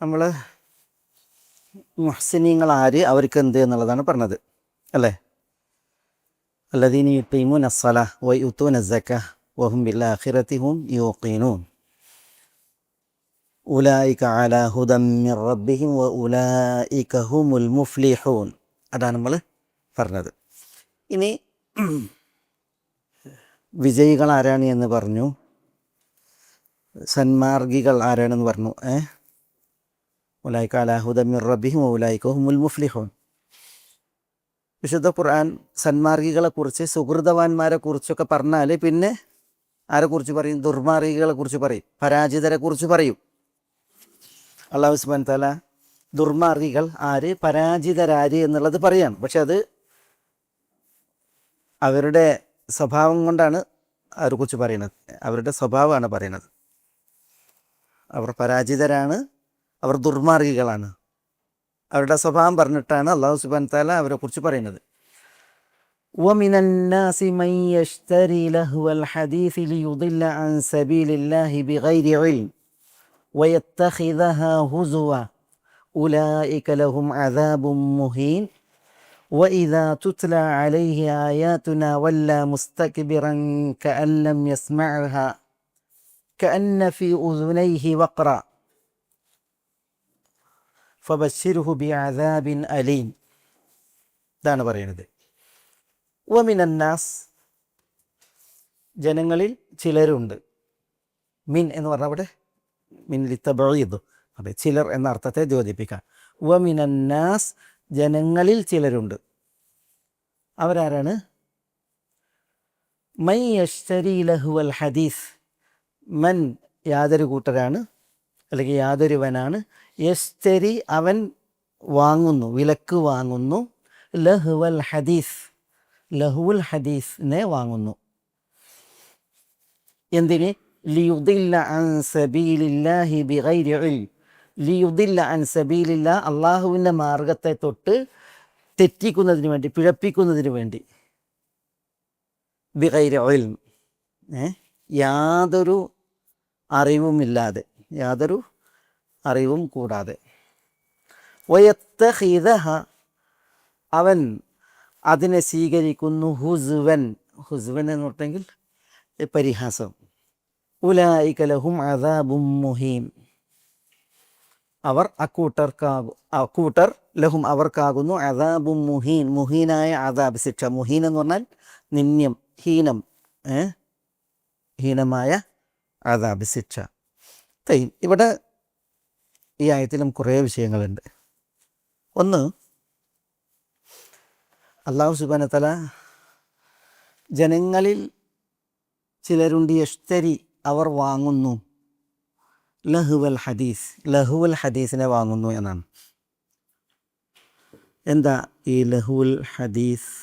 നമ്മൾ മുഹ്സിനീങ്ങൾ ആര്, അവർക്ക് എന്ത് എന്നുള്ളതാണ് പറഞ്ഞത് അല്ലേ. അല്ലദീന യുഖീമൂന അസ്സലാഹ വയുഊതൂന അസ്സകാഹ വഹും ബിൽആഖിറതി ഹും യൂഖിനൂൻ ഉലൈക അലാ ഹുദം മിർ റബ്ബിഹിം വഉലൈക ഹുമുൽ മുഫ്ലിഹൂൻ. അതാണ് നമ്മൾ പറഞ്ഞത്. ഇനി വിജയികൾ ആരാണ് എന്ന് പറഞ്ഞു, സന്മാർഗികൾ ആരാണെന്ന് പറഞ്ഞു. ഉലൈക അലാ ഹുദം മിർ റബ്ബിഹിം വഉലൈക ഹുമുൽ മുഫ്ലിഹൂൻ. വിശുദ്ധ ഖുർആൻ സന്മാർഗികളെ കുറിച്ച്, സുഹൃതവാന്മാരെ കുറിച്ചൊക്കെ പറഞ്ഞാൽ പിന്നെ ആരെക്കുറിച്ച് പറയും? ദുർമാർഗികളെ കുറിച്ച് പറയും, പരാജിതരെ കുറിച്ച് പറയും. അല്ലാഹു സുബ്ഹാനഹു തആല ദുർമാർഗികൾ ആര്, പരാജിതരാര് എന്നുള്ളത് പറയാണ്. പക്ഷെ അത് അവരുടെ സ്വഭാവം കൊണ്ടാണ് അവരെക്കുറിച്ച് പറയുന്നത്. അവരുടെ സ്വഭാവമാണ് പറയുന്നത്. അവർ പരാജിതരാണ്, അവർ ദുർമാർഗികളാണ്. അവരുടെ സ്വഭാവം പറഞ്ഞിട്ടാണ് അല്ലാഹു സുബ്ഹാനഹു തആല അവരെ കുറിച്ച് പറയുന്നത്. وَمِنَ النَّاسِ مَن يَشْتَرِي لَهْوَ الْحَدِيثِ لِيُضِلَّ عَن سَبِيلِ اللَّهِ بِغَيْرِ عِلْمٍ وَيَتَّخِذَهَا هُزُوًا أُولَئِكَ لَهُمْ عَذَابٌ مُهِينٌ وَإِذَا تُتْلَى عَلَيْهِ آيَاتُنَا وَلَّى مُسْتَكْبِرًا كَأَن لَّمْ يَسْمَعْهَا كَأَنَّ فِي أُذُنَيْهِ وَقْرًا ഫബശ്ശിർഹു ബിഅദാബിൻ അലീം. ഇതാണ് പറയുന്നത്. വമിനന്നാസ്, ജനങ്ങളിൽ ചിലരുണ്ട്. മിൻ എന്ന് പറഞ്ഞാൽ അവിടെ മിൻ ലിത്തബഈദ്, അതെ, ചിലർ എന്ന അർത്ഥത്തെ ദ്യോതിപ്പിക്കാം. വമിനന്നാസ്, ജനങ്ങളിൽ ചിലരുണ്ട്. അവരാരാണ്? മൻ യശ്തരി ലഹുവൽ ഹദീസ്, മൻ യാതൊരു കൂട്ടരാണ്, അല്ലെങ്കിൽ യാതൊരുവനാണ്, യശ്തരി അവൻ വാങ്ങുന്നു, വിലക്ക് വാങ്ങുന്നു, ലഹുവൽ ഹദീസ്, ലഹുൽ ഹദീസിനെ വാങ്ങുന്നു. എന്തിന്? ലിയുദില്ല അൻ സബീലില്ലാഹി ബിഗൈരി ഇൽം, ലിയുദില്ല അൻ സബീലില്ലാ, അള്ളാഹുവിൻ്റെ മാർഗത്തെ തൊട്ട് തെറ്റിക്കുന്നതിന് വേണ്ടി, പിഴപ്പിക്കുന്നതിന് വേണ്ടി. ബിഗൈരി ഇൽം, യാതൊരു അറിവുമില്ലാതെ, യാതൊരു അറിവും കൂടാതെ. വയത്തഖിദഹ, അവൻ അതിനെ സ്വീകരിക്കുന്നു, ഹുസ്വൻ, ഹുസ്വൻ എന്ന് പറഞ്ഞെങ്കിൽ പരിഹാസം. ഉലൈക ലഹും അദാബും മുഹീൻ, അവർ അക്കൂട്ടർ ലഹും അവർക്കാകുന്നു അദാബും മുഹീൻ, മുഹീനായ അദാബ്, ശിക്ഷ. മുഹീൻ എന്ന് പറഞ്ഞാൽ നിന്ദ്യം, ഹീനം, ഹീനമായ അദാബ്, ശിക്ഷ. ഇവിടെ ഈ ആയത്തിലും കുറേ വിഷയങ്ങളുണ്ട്. ഒന്ന്, അല്ലാഹു സുബ്ഹാനഹു തആല ജനങ്ങളിൽ ചിലരുണ്ട്, യശ്തരി, അവർ വാങ്ങുന്നു, ലഹുവൽ ഹദീസ്, ലഹുവൽ ഹദീസിനെ വാങ്ങുന്നു എന്നാണ്. എന്താ ഈ ലഹുൽ ഹദീസ്?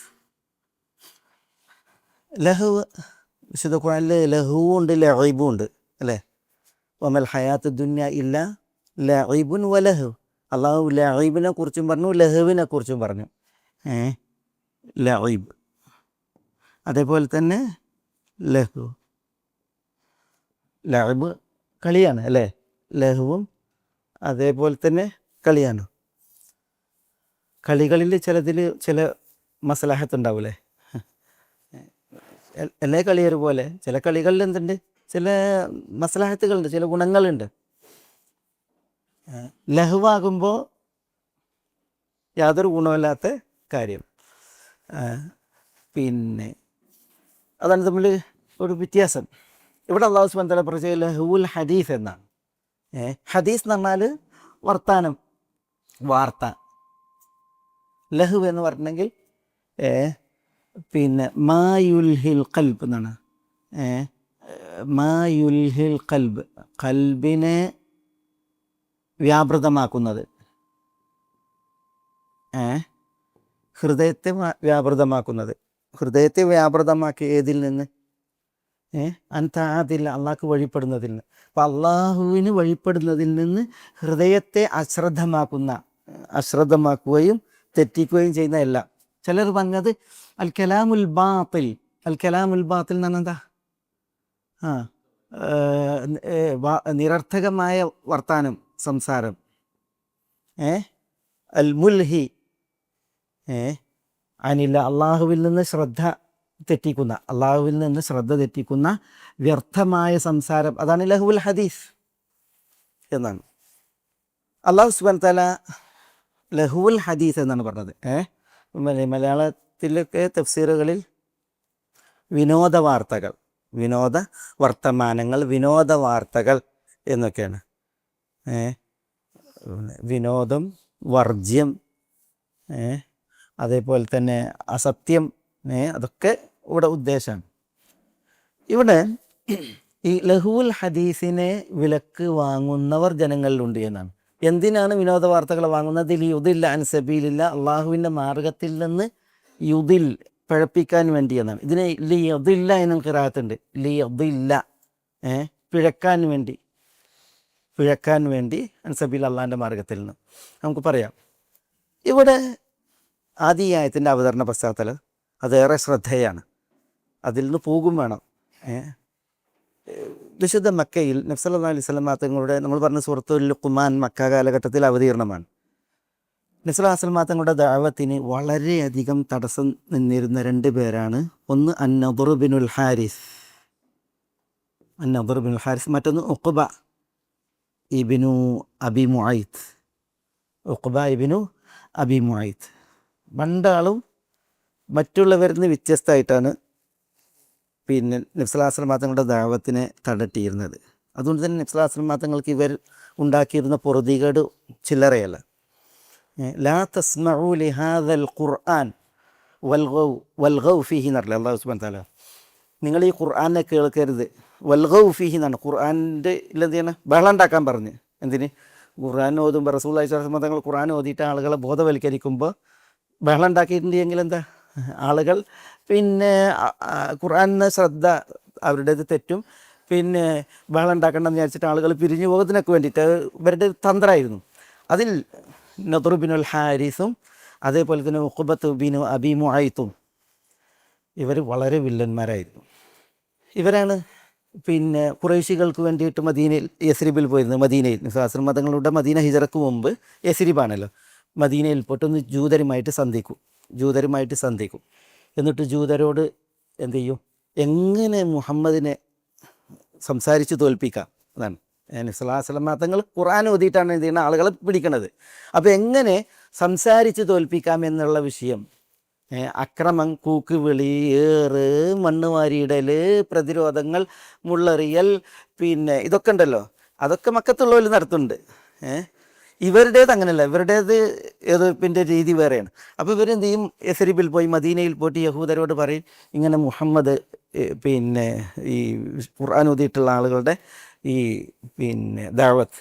ലഹുവ് വിശുദ്ധ ഖുർആനിൽ ലഹുവും ഉണ്ട്, ലഈബും ഉണ്ട് അല്ലേ. വമൽ ഹയാത്തു ദുനിയ ഇല്ല ലഈബുൻ വലഹു. അള്ളാഹു ലഈബിനെ കുറിച്ചും പറഞ്ഞു, ലഹുവിനെ കുറിച്ചും പറഞ്ഞു. ലഈബ്, അതേപോലെ തന്നെ ലഹു, ലഈബ് കളിയാണ് അല്ലേ, ലഹുവും അതേപോലെ തന്നെ കളിയാണ്. കളികളിൽ ചിലതിൽ ചില മസ്ലഹത്ത് ഉണ്ടാവില്ലേ. എല്ലാ കളി ഒരുപോലെ, ചില കളികളിൽ എന്തുണ്ട്, ചില മസ്ലഹത്തുകളുണ്ട്, ചില ഗുണങ്ങളുണ്ട്. ലഹുവാകുമ്പോൾ യാതൊരു ഗുണമില്ലാത്ത കാര്യം. പിന്നെ അതാണ് തമ്മിൽ ഒരു വ്യത്യാസം. ഇവിടെ അല്ലാഹു സുബ്ഹാനഹു വ തആല പറഞ്ഞ ലഹുൽ ഹദീസ് എന്നാണ്. ഹദീസ് എന്ന് പറഞ്ഞാൽ വർത്താനം, വാർത്ത. ലഹു എന്ന് പറഞ്ഞെങ്കിൽ പിന്നെ മായുൽഹിൽ ഖൽബ് എന്നാണ്. മായുൽഹിൽ ഖൽബ്, ഖൽബിനെ വ്യാപൃതമാക്കുന്നത്, ഹൃദയത്തെ വ്യാപൃതമാക്കുന്നത്. ഹൃദയത്തെ വ്യാപൃതമാക്കി ഏതിൽ നിന്ന്? അൻതാതിൽ, അള്ളാഹ്ക്ക് വഴിപ്പെടുന്നതിൽ നിന്ന്. അപ്പം അള്ളാഹുവിന് വഴിപ്പെടുന്നതിൽ നിന്ന് ഹൃദയത്തെ അശ്രദ്ധമാക്കുകയും തെറ്റിക്കുകയും ചെയ്യുന്ന എല്ലാം. ചിലർ പറഞ്ഞത് അൽ കലാമുൽ ബാത്തിൽ, അൽ കലാമുൽ ബാത്തിൽ എന്ന് പറഞ്ഞാൽ എന്താ? നിരർത്ഥകമായ വർത്താനം, സംസാരം. അൽ മുൽഹി അനില്ല, അള്ളാഹുവിൽ നിന്ന് ശ്രദ്ധ തെറ്റിക്കുന്ന വ്യർത്ഥമായ സംസാരം, അതാണ് ലഹുൽ ഹദീസ് എന്നാണ്. അള്ളാഹു സുബ്ഹാനഹു വ തആല ലഹുൽ ഹദീസ് എന്നാണ് പറഞ്ഞത്. മലയാളത്തിലൊക്കെ തഫ്സീറുകളിൽ വിനോദ വാർത്തകൾ, വിനോദ വർത്തമാനങ്ങൾ, വിനോദ വാർത്തകൾ എന്നൊക്കെയാണ്. വിനോദം, വർജ്യം, അതേപോലെ തന്നെ അസത്യം, അതൊക്കെ ഇവിടെ ഉദ്ദേശമാണ്. ഇവിടെ ഈ ലഹുൽ ഹദീസിനെ വിലക്ക് വാങ്ങുന്നവർ ജനങ്ങളിലുണ്ട് എന്നാണ്. എന്തിനാണ് വിനോദ വാർത്തകൾ വാങ്ങുന്നത്? യുദില്ല അൻ സബീലില്ല, അള്ളാഹുവിൻ്റെ മാർഗത്തിൽ നിന്ന് യുദിൽ പിഴപ്പിക്കാൻ വേണ്ടി എന്നാണ്. ഇതിന് ലിയദില്ല എന്ന ഖിറാഅത്തുണ്ട്. ലിയദില്ല, പിഴക്കാൻ വേണ്ടി അൻ സബീൽ, അള്ളാഹിൻ്റെ മാർഗത്തിൽ നിന്ന്. നമുക്ക് പറയാം, ഇവിടെ ആദ്യ അവതരണ പശ്ചാത്തലം അതേറെ ശ്രദ്ധേയാണ്. അതിൽ നിന്ന് പോകും വേണം. വിശുദ്ധ മക്കയിൽ നബി സല്ലല്ലാഹു അലൈഹി വസല്ലം തങ്ങളുടെ, നമ്മൾ പറഞ്ഞ സൂറത്തുൽ ലുഖ്മാൻ മക്ക കാലഘട്ടത്തിൽ അവതീർണമാണ്. നബി സല്ലല്ലാഹു അലൈഹി വസല്ലം തങ്ങളുടെ ദഅവത്തിന് വളരെയധികം തടസ്സം നിന്നിരുന്ന രണ്ട് പേരാണ്. ഒന്ന് അൻ-നദ്ർ ബിനുൽ ഹാരിസ്, മറ്റൊന്ന് ഉഖ്ബ ഇബ്നു അബി മുഅയ്ത്ത്. രണ്ടാളും മറ്റുള്ളവരിൽ നിന്ന് വ്യത്യസ്തമായിട്ടാണ് പിന്നെ നബി സല്ലല്ലാഹു അലൈഹി വസല്ലം തങ്ങളുടെ ദഅവത്തിനെ തടട്ടിയിരുന്നത്. അതുകൊണ്ട് തന്നെ നബി സല്ലല്ലാഹു അലൈഹി വസല്ലം തങ്ങൾക്ക് ഇവർ ഉണ്ടാക്കിയിരുന്ന പൊറുതികേട് ചില്ലറയല്ല. ലാ തസ്മഉ ലിഹാദൽ ഖുർആൻ വൽഗൗ ഫീഹി എന്നറിയില്ല അല്ലാഹു സുബ്ഹാനഹു വ തആല. നിങ്ങൾ ഈ ഖുർആനെ കേൾക്കരുത്. വൽഗൗ ഫീഹി എന്നാണ് ഖുർആൻ്റെ എന്ത് ചെയ്യണം, ബഹളം ഉണ്ടാക്കാൻ പറഞ്ഞ്. എന്തിന്? ഖുർആൻ ഓതുമ്പോൾ റസൂലുള്ളാഹി സ്വല്ലല്ലാഹു അലൈഹി വസല്ലം തങ്ങൾ ഖുർആൻ ഓതിയിട്ട് ആളുകളെ ബോധവൽക്കരിക്കുമ്പോൾ ബഹളം ഉണ്ടാക്കിയിട്ടുണ്ടെങ്കിൽ എന്താ, ആളുകൾ പിന്നെ ഖുർആനിന് ശ്രദ്ധ അവരുടേത് തെറ്റും. പിന്നെ ബഹളം ഉണ്ടാക്കണമെന്ന് വിചാരിച്ചിട്ട് ആളുകൾ പിരിഞ്ഞു പോകുന്നതിനൊക്കെ വേണ്ടിയിട്ട് ഇവരുടെ തന്ത്രമായിരുന്നു. അതിൽ നദ്ർ ബിനുൽ ഹാരിസും അതേപോലെ തന്നെ ഉഖ്ബത്ത് ബിനു അബി മുഅയ്ത്തും ഇവർ വളരെ വില്ലന്മാരായിരുന്നു. ഇവരാണ് പിന്നെ ഖുറൈശികൾക്ക് വേണ്ടിയിട്ട് മദീനയിൽ യസ്രിബിൽ പോയിരുന്നത്. മദീനയിൽ നിസ്വാശ്രമ മതങ്ങളുടെ മദീന ഹിജറക്ക് മുമ്പ് യസ്രിബാണല്ലോ. മദീനയിൽ പോയിട്ടൊന്ന് ജൂതരുമായിട്ട് സന്ധിക്കും. എന്നിട്ട് ജൂതരോട് എന്ത് ചെയ്യും, എങ്ങനെ മുഹമ്മദിനെ സംസാരിച്ച് തോൽപ്പിക്കാം അതാണ്. നബി സല്ലല്ലാഹു അലൈഹി വസല്ലം തങ്ങൾ ഖുർആൻ ഓതിയിട്ടാണ് എന്ത് ചെയ്യുന്ന ആളുകളെ പിടിക്കണത്. അപ്പോൾ എങ്ങനെ സംസാരിച്ച് തോൽപ്പിക്കാം എന്നുള്ള വിഷയം, അക്രമം, കൂക്കുവിളി, ഏറ്, മണ്ണ് വാരിയിടൽ, പ്രതിരോധങ്ങൾ, മുള്ളെറിയൽ, പിന്നെ ഇതൊക്കെ ഉണ്ടല്ലോ, അതൊക്കെ മക്കത്തുള്ളവർ നടത്തുന്നുണ്ട്. ഇവരുടേത് അങ്ങനെയല്ല, ഇവരുടേത് എതിർപ്പിൻ്റെ രീതി വേറെയാണ്. അപ്പോൾ ഇവരെന്ത് ചെയ്യും, യസ്രിബിൽ പോയി മദീനയിൽ പോയിട്ട് യഹൂദരോട് പറയും, ഇങ്ങനെ മുഹമ്മദ് പിന്നെ ഈ ഖുർആൻ ഓതിയിട്ടുള്ള ആളുകളുടെ ഈ പിന്നെ ദഅവത്ത്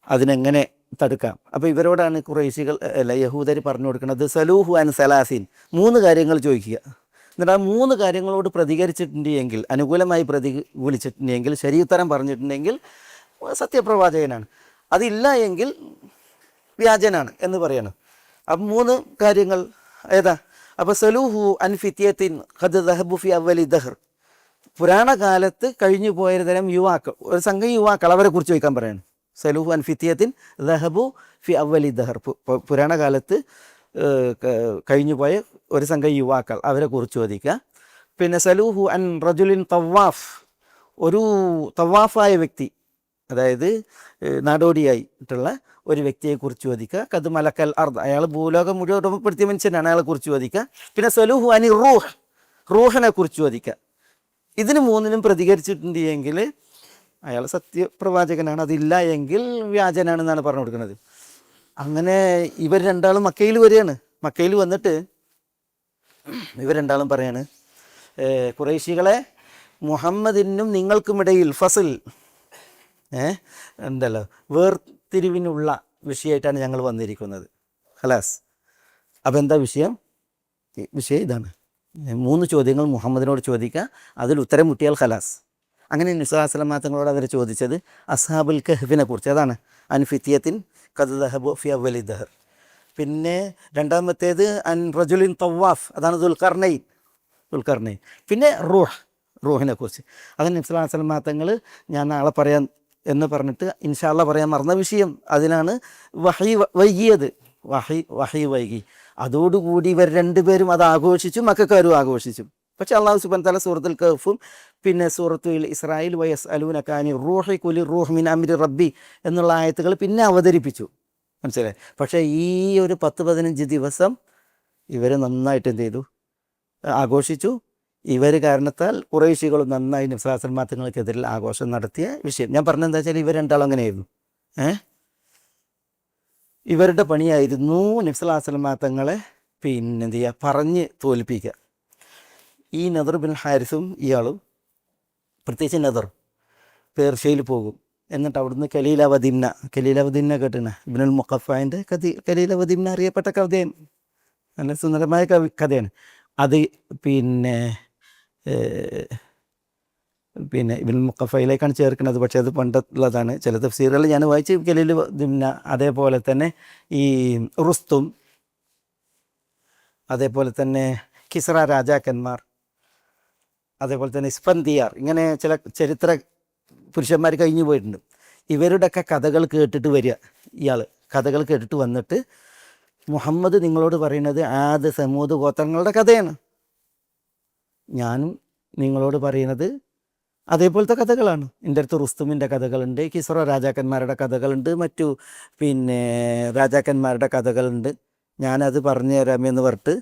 അതിനെങ്ങനെ തടുക്കാം. അപ്പോൾ ഇവരോടാണ് ഖുറൈശികൾ യഹൂദർ പറഞ്ഞു കൊടുക്കുന്നത്, സലൂഹു അൻ സലാസിൻ, 3 കാര്യങ്ങൾ ചോദിക്കുക. എന്നിട്ട് ആ 3 കാര്യങ്ങളോട് പ്രതികരിച്ചിട്ടുണ്ടെങ്കിൽ, അനുകൂലമായി പ്രതികൂലിച്ചിട്ടുണ്ടെങ്കിൽ, ശരിയുത്തരം പറഞ്ഞിട്ടുണ്ടെങ്കിൽ സത്യപ്രവാചകനാണ്, അതില്ല എങ്കിൽ വ്യാജനാണ് എന്ന് പറയണം. അപ്പം 3 കാര്യങ്ങൾ ഏതാ? അപ്പോൾ സലൂഹു അൻ ഫിത്യത്തിൻ ഖദ് ദഹബു ഫി അവലി ദഹർ, പുരാണകാലത്ത് കഴിഞ്ഞു പോയൊരു തരം യുവാക്കൾ, ഒരു സംഘം യുവാക്കൾ, അവരെ കുറിച്ച് ചോദിക്കാൻ പറയണം. സലൂഹു അൻ ഫിത്യത്തിൻ ദഹബു ഫി അവലി ദഹർ, പുരാണകാലത്ത് കഴിഞ്ഞു പോയ ഒരു സംഘം യുവാക്കൾ, അവരെ കുറിച്ച് ചോദിക്കുക. പിന്നെ സലൂഹു അൻ റജുലിൻ തവാഫ്, ഒരു തവാഫായ വ്യക്തി, അതായത് നാടോടിയായിട്ടുള്ള ഒരു വ്യക്തിയെക്കുറിച്ച് ചോദിക്കുക. കത് മലക്കൽ അർദ്, അയാൾ ഭൂലോകം മുഴുവൻ ഉടമപ്പെടുത്തിയ മനുഷ്യനാണ്, അയാളെ കുറിച്ച് ചോദിക്കുക. പിന്നെ സലൂഹു അനി റൂഹിനെ കുറിച്ച് ചോദിക്കുക. ഇതിന് 3നും പ്രതികരിച്ചിട്ടുണ്ടെങ്കിൽ അയാൾ സത്യപ്രവാചകനാണ്, അതില്ല എങ്കിൽ വ്യാജനാണെന്നാണ് പറഞ്ഞു കൊടുക്കുന്നത്. അങ്ങനെ ഇവർ രണ്ടാളും മക്കയിൽ വരികയാണ്. മക്കയിൽ വന്നിട്ട് ഇവർ രണ്ടാളും പറയാണ്, ഖുറൈശികളെ, മുഹമ്മദിനും നിങ്ങൾക്കുമിടയിൽ ഫസിൽ ഉണ്ടല്ലോ, വേർതിരിവിനുള്ള വിഷയമായിട്ടാണ് ഞങ്ങൾ വന്നിരിക്കുന്നത്. ഖലാസ്. അപ്പോൾ എന്താ വിഷയം? വിഷയം ഇതാണ്, 3 ചോദ്യങ്ങൾ മുഹമ്മദിനോട് ചോദിക്കുക, അതിൽ ഉത്തരം മുട്ടിയാൽ ഖലാസ്. അങ്ങനെ നബി സല്ലല്ലാഹു അലൈഹി വസല്ലം തങ്ങളോട് അവർ ചോദിച്ചത് അസ്ഹാബുൽ കഹ്ഫിനെ കുറിച്ച്, അതാണ് അൻ ഫിത്യത്തിൻ ഖദ് ദഹബു ഫി അവലി ദഹർ. പിന്നെ രണ്ടാമത്തേത് അൻ റജുലിൻ തവാഫ്, അതാണ് ദുൽഖർനൈൻ. പിന്നെ റൂഹിനെ കുറിച്ച്. അത് നബി സല്ലല്ലാഹു അലൈഹി വസല്ലം തങ്ങൾ ഞാൻ നാളെ പറയാൻ എന്ന് പറഞ്ഞിട്ട് ഇൻഷാ അള്ളാ പറയാൻ മറന്ന വിഷയം. അതിനാണ് വഹി വൈകിയത്. വഹി വൈകി. അതോടുകൂടി ഇവർ രണ്ടുപേരും അത് ആഘോഷിച്ചു, മക്കൾക്കാരും ആഘോഷിച്ചു. പക്ഷെ അള്ളാഹു സുബ്ഹാനഹു വ തആല സൂറത്തുൽ കഹ്ഫും പിന്നെ സൂറത്തുൽ ഇസ്രായിൽ വയസ്അലൂനക അനി റൂഹി ഖുലി റൂഹ് മിൻ അംരി റബ്ബി എന്നുള്ള ആയത്തുകൾ പിന്നെ അവതരിപ്പിച്ചു. മനസ്സിലായി. പക്ഷേ ഈ ഒരു 10-15 ദിവസം ഇവർ നന്നായിട്ട് എന്ത് ചെയ്തു, ആഘോഷിച്ചു. ഇവർ കാരണത്താൽ ഖുറൈശികൾ നന്നായി നബി സല്ലല്ലാഹു അലൈഹി വസല്ലം തങ്ങൾക്കെതിരിൽ ആഘോഷം നടത്തിയ വിഷയം ഞാൻ പറഞ്ഞെന്താ വെച്ചാൽ, ഇവർ രണ്ടാളും അങ്ങനെയായിരുന്നു. ഇവരുടെ പണിയായിരുന്നു നബി സല്ലല്ലാഹു അലൈഹി വസല്ലം തങ്ങളെ പിന്നെ എന്ത് ചെയ്യുക, പറഞ്ഞ് തോൽപ്പിക്കുക. ഈ നദർ ബിൻ ഹാരിസും ഇയാളും, പ്രത്യേകിച്ച് നദർ, പേർഷ്യയിൽ പോകും. എന്നിട്ട് അവിടുന്ന് കലീലവദിന്ന കേട്ടിന ഇബ്നുൽ മുഖഫാൻ്റെ കലീലവദിന്ന അറിയപ്പെട്ട കവിതയാണ്, നല്ല സുന്ദരമായ കഥയാണ് അത്. പിന്നെ ഇബ്നുൽ മുഖഫയിലേക്കാണ് ചേർക്കുന്നത്. പക്ഷേ അത് പണ്ടുള്ളതാണ്. ചില തഫ്സീറുകൾ ഞാൻ വായിച്ച് കലീലവദിന്ന, അതേപോലെ തന്നെ ഈ റുസ്തും, അതേപോലെ തന്നെ കിസ്ര രാജാക്കന്മാർ, അതേപോലെ തന്നെ ഇസ്ഫന്തിയാർ, ഇങ്ങനെ ചില ചരിത്ര പുരുഷന്മാർ കഴിഞ്ഞു പോയിട്ടുണ്ട്. ഇവരുടെയൊക്കെ കഥകൾ കേട്ടിട്ട് വരിക. ഇയാൾ കഥകൾ കേട്ടിട്ട് വന്നിട്ട്, മുഹമ്മദ് നിങ്ങളോട് പറയുന്നത് ആദ് സമൂദ് ഗോത്രങ്ങളുടെ കഥയാണ്, ഞാനും നിങ്ങളോട് പറയുന്നത് അതേപോലത്തെ കഥകളാണ്. എൻ്റെ അടുത്ത് റുസ്തുമിൻ്റെ കഥകളുണ്ട്, കിസ്ര രാജാക്കന്മാരുടെ കഥകളുണ്ട്, മറ്റു പിന്നെ രാജാക്കന്മാരുടെ കഥകളുണ്ട്, ഞാനത് പറഞ്ഞു തരാമെന്ന് പറഞ്ഞിട്ട്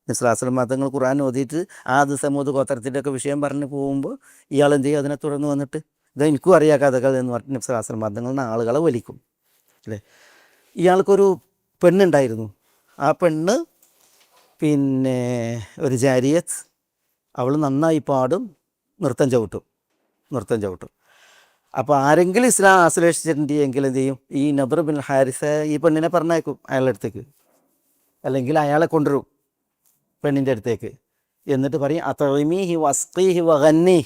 നിസ്ലാസ്ലം മതങ്ങൾ ഖുർആൻ ഓതിയിട്ട് ആദ് സമൂദ് ഗോത്രത്തിൻ്റെ ഒക്കെ വിഷയം പറഞ്ഞ് പോകുമ്പോൾ ഇയാൾ എന്ത് ചെയ്യും, അതിനെ തുടർന്ന് വന്നിട്ട് ഇത് എനിക്കും അറിയാം കഥകൾ എന്ന് പറഞ്ഞിട്ട് നിസ്ലാസ്ലം മതങ്ങളുടെ ആളുകളെ വലിക്കും അല്ലേ. ഇയാൾക്കൊരു പെണ്ണുണ്ടായിരുന്നു. ആ പെണ്ണ് പിന്നെ ഒരു ജാരിയത്ത്, അവൾ നന്നായി പാടും, നൃത്തം ചവിട്ടും. അപ്പോൾ ആരെങ്കിലും ഇസ്ലാം ആശ്ലേഷിച്ചിട്ടുണ്ടെങ്കിൽ എന്ത് ചെയ്യും, ഈ നദർ ബിൻ ഹാരിസ ഈ പെണ്ണിനെ പറഞ്ഞയക്കും അയാളുടെ അടുത്തേക്ക്, അല്ലെങ്കിൽ അയാളെ കൊണ്ടുവരും പെണ്ണിൻ്റെ അടുത്തേക്ക്. എന്നിട്ട് പറയും അത്തമീഹി വസ്ഖീഹി വഗന്നി,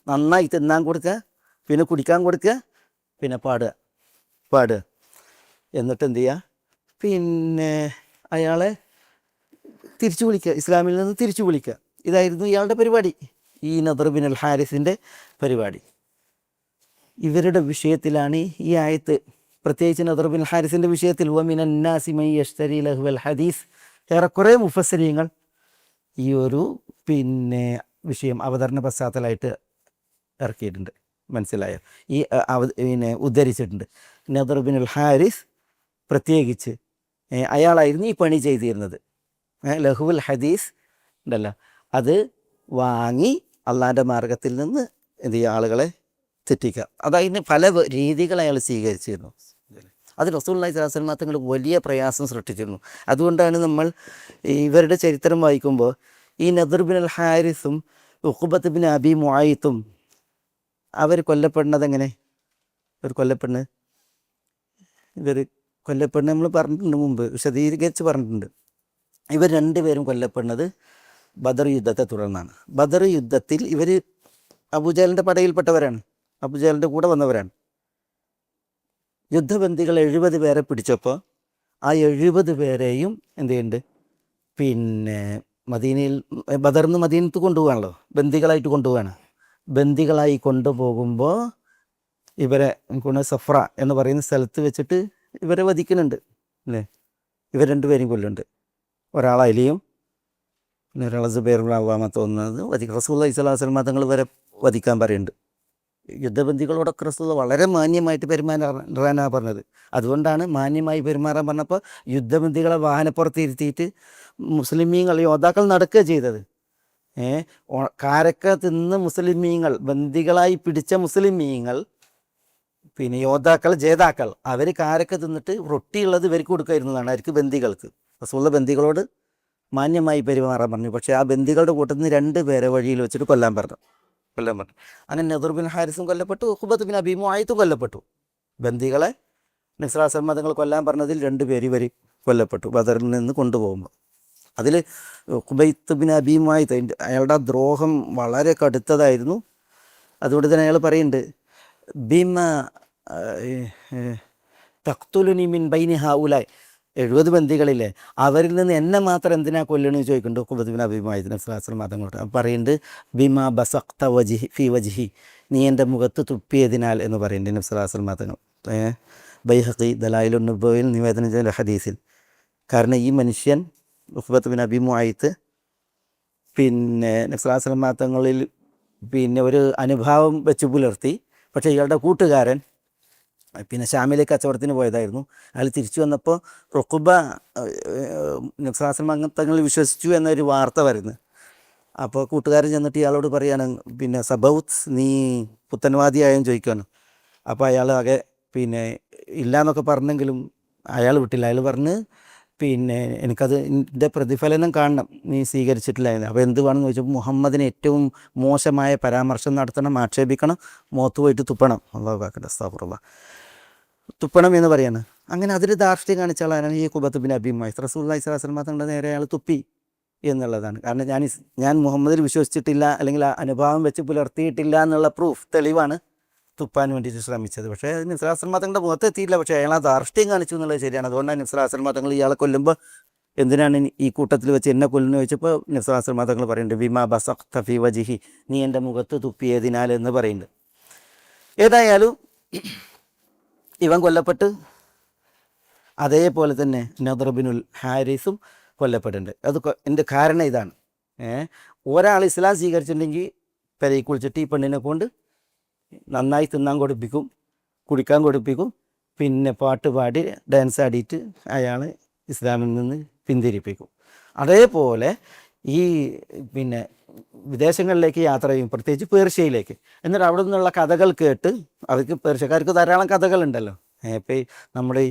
നന്നായി തിന്നാൻ കൊടുക്കുക, പിന്നെ കുടിക്കാൻ കൊടുക്കുക, പിന്നെ പാടുക. എന്നിട്ട് എന്ത് ചെയ്യുക, പിന്നെ അയാളെ തിരിച്ചു വിളിക്കുക, ഇസ്ലാമിൽ നിന്ന് തിരിച്ചു വിളിക്കുക. ഇതായിരുന്നു ഇയാളുടെ പരിപാടി, ഈ നദർ ബിൻ അൽ ഹാരിസിൻ്റെ പരിപാടി. ഇവരുടെ വിഷയത്തിലാണ് ഈ ആയത്ത്, പ്രത്യേകിച്ച് നദർ ബിൻ ഹാരിസിൻ്റെ വിഷയത്തിൽ വമിനൻ നാസി മൻ യശ്തരി ലഹ്വൽ ഹദീസ്, ഏറെക്കുറെ മുഫസ്സിരീങ്ങൾ ഈ ഒരു പിന്നെ വിഷയം അവതരണ പശ്ചാത്തലമായിട്ട് ഇറക്കിയിട്ടുണ്ട്. മനസ്സിലായോ? ഈ പിന്നെ ഉദ്ധരിച്ചിട്ടുണ്ട്. നദർ ബിൻ അൽ ഹാരിസ് പ്രത്യേകിച്ച് അയാളായിരുന്നു ഈ പണി ചെയ്തിരുന്നത്. ലഹുൽ ഹദീസ് ഉണ്ടല്ലോ, അത് വാങ്ങി അള്ളാൻ്റെ മാർഗത്തിൽ നിന്ന് എന്ത് ചെയ്യുക, ആളുകളെ തെറ്റിക്കുക. അതതിന് പല രീതികൾ അയാൾ സ്വീകരിച്ചിരുന്നു. അത് റസൂലുള്ളാഹി സ്വല്ലല്ലാഹു അലൈഹി വസല്ലം തങ്ങൾ വലിയ പ്രയാസം സൃഷ്ടിച്ചിരുന്നു. അതുകൊണ്ടാണ് നമ്മൾ ഇവരുടെ ചരിത്രം വായിക്കുമ്പോൾ ഈ നദർ ബിൻ അൽ ഹാരിസും ഉഖ്ബത്ത് ബിൻ അബി മുആയ്ത്തും അവർ കൊല്ലപ്പെടുന്നത് എങ്ങനെ, ഇവർ കൊല്ലപ്പെടുന്ന നമ്മൾ പറഞ്ഞിട്ടുണ്ട് മുമ്പ്, വിശദീകരിച്ച് പറഞ്ഞിട്ടുണ്ട്. ഇവർ രണ്ടുപേരും കൊല്ലപ്പെടുന്നത് ബദർ യുദ്ധത്തെ തുടർന്നാണ്. ബദർ യുദ്ധത്തിൽ ഇവർ അബൂജഹലിൻ്റെ പടയിൽപ്പെട്ടവരാണ്, അബൂജഹലിൻ്റെ കൂടെ വന്നവരാണ്. യുദ്ധബന്ദികൾ 70 പേരെ പിടിച്ചപ്പോൾ ആ 70 പേരെയും എന്ത് ചെയ്യുന്നുണ്ട്, പിന്നെ മദീനയിൽ ബദറിന്ന് മദീനത്ത് കൊണ്ടുപോകാണല്ലോ, ബന്ദികളായിട്ട് കൊണ്ടുപോവാണ്. ബന്ദികളായി കൊണ്ടുപോകുമ്പോൾ ഇവരെ എനിക്ക് സഫ്ര എന്ന് പറയുന്ന സ്ഥലത്ത് വെച്ചിട്ട് ഇവരെ വധിക്കുന്നുണ്ട് അല്ലേ. ഇവർ രണ്ടുപേരും കൊല്ലുന്നുണ്ട്. ഒരാൾ അലിയും പിന്നെ ഒരാൾ സുബൈറുൽ അവ്വാമ തോന്നുന്നത് റസൂലുള്ളാഹി സ്വല്ലല്ലാഹു അലൈഹി വസല്ലം തങ്ങൾ വരെ വധിക്കാൻ പറയുന്നുണ്ട്. യുദ്ധബന്ദികളോടൊക്കെ റസൂൽ വളരെ മാന്യമായിട്ട് പെരുമാറാനാണ് പറഞ്ഞത്. അതുകൊണ്ടാണ് മാന്യമായി പെരുമാറാൻ പറഞ്ഞപ്പോൾ യുദ്ധബന്ദികളെ വാഹനപ്പുറത്ത് ഇരുത്തിയിട്ട് മുസ്ലിമീങ്ങൾ യോദ്ധാക്കൾ നടക്കുക ചെയ്തത്. കാരക്ക തിന്ന് മുസ്ലിമീങ്ങൾ, ബന്ദികളായി പിടിച്ച മുസ്ലിമീങ്ങൾ, പിന്നെ യോദ്ധാക്കൾ ജേതാക്കൾ, അവർ കാരക്ക തിന്നിട്ട് റൊട്ടിയുള്ളത് ഇവർക്ക് കൊടുക്കായിരുന്നതാണ്, അവർക്ക് ബന്ദികൾക്ക്. റസൂലുള്ള ബന്ദികളോട് മാന്യമായി പെരുമാറാൻ പറഞ്ഞു. പക്ഷേ ആ ബന്ദികളുടെ കൂട്ടത്തിൽ നിന്ന് 2 പേരെ വഴിയിൽ വെച്ചിട്ട് കൊല്ലാൻ പറഞ്ഞു. അങ്ങനെ നദർ ബിൻ ഹാരിസും കൊല്ലപ്പെട്ടു, ഉഖ്ബത്ത് ബിൻ അബീ മുആയ്ത്തും കൊല്ലപ്പെട്ടു. ബന്ദികളെ നബി സ്വല്ലല്ലാഹു അലൈഹി വസല്ലം തങ്ങൾ കൊല്ലാൻ പറഞ്ഞതിൽ 2 പേര് ഇവർ കൊല്ലപ്പെട്ടു ബദറിൽ നിന്ന് കൊണ്ടുപോകുമ്പോൾ. അതിൽ ഉഖ്ബത്ത് ബിൻ അബീ മുആയ്ത്ത് അയാളുടെ ദ്രോഹം വളരെ കടുത്തതായിരുന്നു. അതുകൊണ്ട് തന്നെ അയാൾ പറയുന്നുണ്ട്, ബിമ തഖ്തുലുനി മിൻ ബൈനി ഹൗലായ്, 70 ബന്ദികളില്ലേ, അവരിൽ നിന്ന് എന്നെ മാത്രം എന്തിനാ കൊല്ലണമെന്ന് ചോദിക്കുന്നുണ്ട് ഉഖ്ബത്ത് ബിൻ അബീ മുആയ്ത്ത് നബി സ്വല്ലല്ലാഹു അലൈഹി വസല്ലം തങ്ങളോട്. പറയുന്നുണ്ട് ബിമ ബസഖ്ത വജ്ഹി ഫി വജ്ഹി, നീ എൻ്റെ മുഖത്ത് തുപ്പിയതിനാൽ എന്ന് പറയുന്നുണ്ട് നബി സല്ലല്ലാഹു അലൈഹി വസല്ലം തങ്ങൾ. ബൈഹഖി ദലായിലുൻ നുബുവയിൽ നിവേദനം ചെയ്ത ഹദീസിൽ. കാരണം ഈ മനുഷ്യൻ ഉഖ്ബത്ത് ബിൻ അബി മുഅയ്ത്ത് പിന്നെ നബി സല്ലല്ലാഹു അലൈഹി വസല്ലം തങ്ങളിൽ പിന്നെ ഒരു അനുഭാവം വെച്ച് പുലർത്തി. പക്ഷേ ഇയാളുടെ കൂട്ടുകാരൻ പിന്നെ ഷാമിലേക്ക് കച്ചവടത്തിന് പോയതായിരുന്നു. അയാൾ തിരിച്ചു വന്നപ്പോൾ റുഖബ നബി സല്ലല്ലാഹു അലൈഹി വസല്ലം തങ്ങളിൽ വിശ്വസിച്ചു എന്നൊരു വാർത്ത വരുന്നത്. അപ്പോൾ കൂട്ടുകാരൻ ചെന്നിട്ട് ഇയാളോട് പറയാണ്, പിന്നെ സബൗത്ത്, നീ പുത്തൻവാദിയായെന്ന് ചോദിക്കുകയാണ്. അപ്പോൾ അയാൾ ആകെ പിന്നെ ഇല്ലയെന്നൊക്കെ പറഞ്ഞെങ്കിലും അയാൾ വിട്ടില്ല. അയാൾ പറഞ്ഞ് പിന്നെ എനിക്കത് എൻ്റെ പ്രതിഫലനം കാണണം, നീ സ്വീകരിച്ചിട്ടില്ലായിരുന്നു. അപ്പോൾ എന്ത് വേണമെന്ന് ചോദിച്ചപ്പോൾ മുഹമ്മദിനെ ഏറ്റവും മോശമായ പരാമർശം നടത്തണം, ആക്ഷേപിക്കണം, മുഖത്ത് പോയിട്ട് തുപ്പണം. അല്ലാഹു അക്ബർ, അസ്തഗ്ഫിറുല്ലാഹ്, തുപ്പണം എന്ന് പറയാണ്. അങ്ങനെ അതിൽ ധാർഷ്ട്യം കാണിച്ച ആളാണ് ഈ ഉഖ്ബത്ത് ബിൻ അബി മുഅയ്ത്ത്. റസൂലുള്ളാഹി സ്വല്ലല്ലാഹു അലൈഹി വസല്ലം തങ്ങളുടെ നേരെ അയാൾ തുപ്പി എന്നുള്ളതാണ്. കാരണം ഞാൻ മുഹമ്മദിൽ വിശ്വസിച്ചിട്ടില്ല, അല്ലെങ്കിൽ ആ അനുഭാവം വെച്ച് പുലർത്തിയിട്ടില്ല എന്നുള്ള പ്രൂഫ്, തെളിവാണ് തുപ്പാൻ വേണ്ടിയിട്ട് ശ്രമിച്ചത്. പക്ഷേ നബി സല്ലല്ലാഹു അലൈഹി വസല്ലം തങ്ങളുടെ മുഖത്ത് എത്തിയില്ല. പക്ഷേ അയാൾ ആ ധാർഷ്ട്യം കാണിച്ചു എന്നുള്ളത് ശരിയാണ്. അതുകൊണ്ടാണ് നബി സല്ലല്ലാഹു അലൈഹി വസല്ലം തങ്ങൾ ഇയാളെ കൊല്ലുമ്പോൾ എന്തിനാണ് ഈ കൂട്ടത്തിൽ വെച്ച് എന്നെ കൊല്ലുന്നു ചോദിച്ചപ്പോൾ നബി സല്ലല്ലാഹു അലൈഹി വസല്ലം തങ്ങൾ പറയുന്നുണ്ട്, ബിമാ ബസഖ്ത ഫീ വജ്ഹി, നീ എൻ്റെ മുഖത്ത് തുപ്പിയതിനാൽ എന്ന് പറയുന്നുണ്ട്. ഏതായാലും ഇവൻ കൊല്ലപ്പെട്ട് അതേപോലെ തന്നെ നദർ ബിനുൽ ഹാരിസും കൊല്ലപ്പെട്ടിട്ടുണ്ട്. അത് എൻ്റെ കാരണം ഇതാണ്. ഒരാൾ ഇസ്ലാം സ്വീകരിച്ചിട്ടുണ്ടെങ്കിൽ പെരയിൽ കുളിച്ചിട്ട് ഈ പെണ്ണിനെ കൊണ്ട് നന്നായി തിന്നാൻ കൊടുപ്പിക്കും, കുടിക്കാൻ കൊടുപ്പിക്കും, പിന്നെ പാട്ട് പാടി ഡാൻസ് ആടിയിട്ട് അയാൾ ഇസ്ലാമിൽ നിന്ന് പിന്തിരിപ്പിക്കും. അതേപോലെ ഈ പിന്നെ വിദേശങ്ങളിലേക്ക് യാത്ര ചെയ്യും, പ്രത്യേകിച്ച് പേർഷ്യയിലേക്ക്. എന്നിട്ട് അവിടെ നിന്നുള്ള കഥകൾ കേട്ട്, അവർക്ക് പേർഷ്യക്കാർക്ക് ധാരാളം കഥകളുണ്ടല്ലോ. ഇപ്പോൾ നമ്മുടെ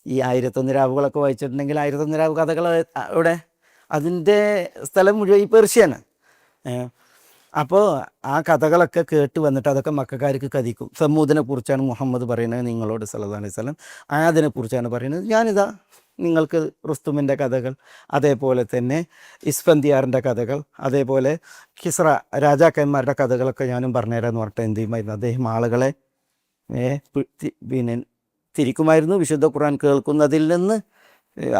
ഈ 1001 രാവുകളൊക്കെ വായിച്ചിട്ടുണ്ടെങ്കിൽ 1001 രാവ് കഥകൾ ഇവിടെ അതിൻ്റെ സ്ഥലം മുഴുവൻ ഈ പേർഷ്യയാണ്. അപ്പോൾ ആ കഥകളൊക്കെ കേട്ട് വന്നിട്ട് അതൊക്കെ മക്കക്കാർക്ക് കഥിക്കും. സമൂദിനെ കുറിച്ചാണ് മുഹമ്മദ് പറയുന്നത് നിങ്ങളോട് സല്ലല്ലാഹു അലൈഹി വസല്ലം, ആയതിനെ കുറിച്ചാണ് പറയുന്നത്. ഞാനിതാ നിങ്ങൾക്ക് റുസ്തുമിൻ്റെ കഥകൾ, അതേപോലെ തന്നെ ഇസ്ഫന്തിയാറിൻ്റെ കഥകൾ, അതേപോലെ കിസ്ര രാജാക്കന്മാരുടെ കഥകളൊക്കെ ഞാനും പറഞ്ഞുതരാമെന്ന് പറഞ്ഞിട്ട് എന്ത് ചെയ്യുമായിരുന്നു, അദ്ദേഹം ആളുകളെ പിന്നെ തിരിക്കുമായിരുന്നു. വിശുദ്ധ ഖുർആൻ കേൾക്കുന്നതിൽ നിന്ന്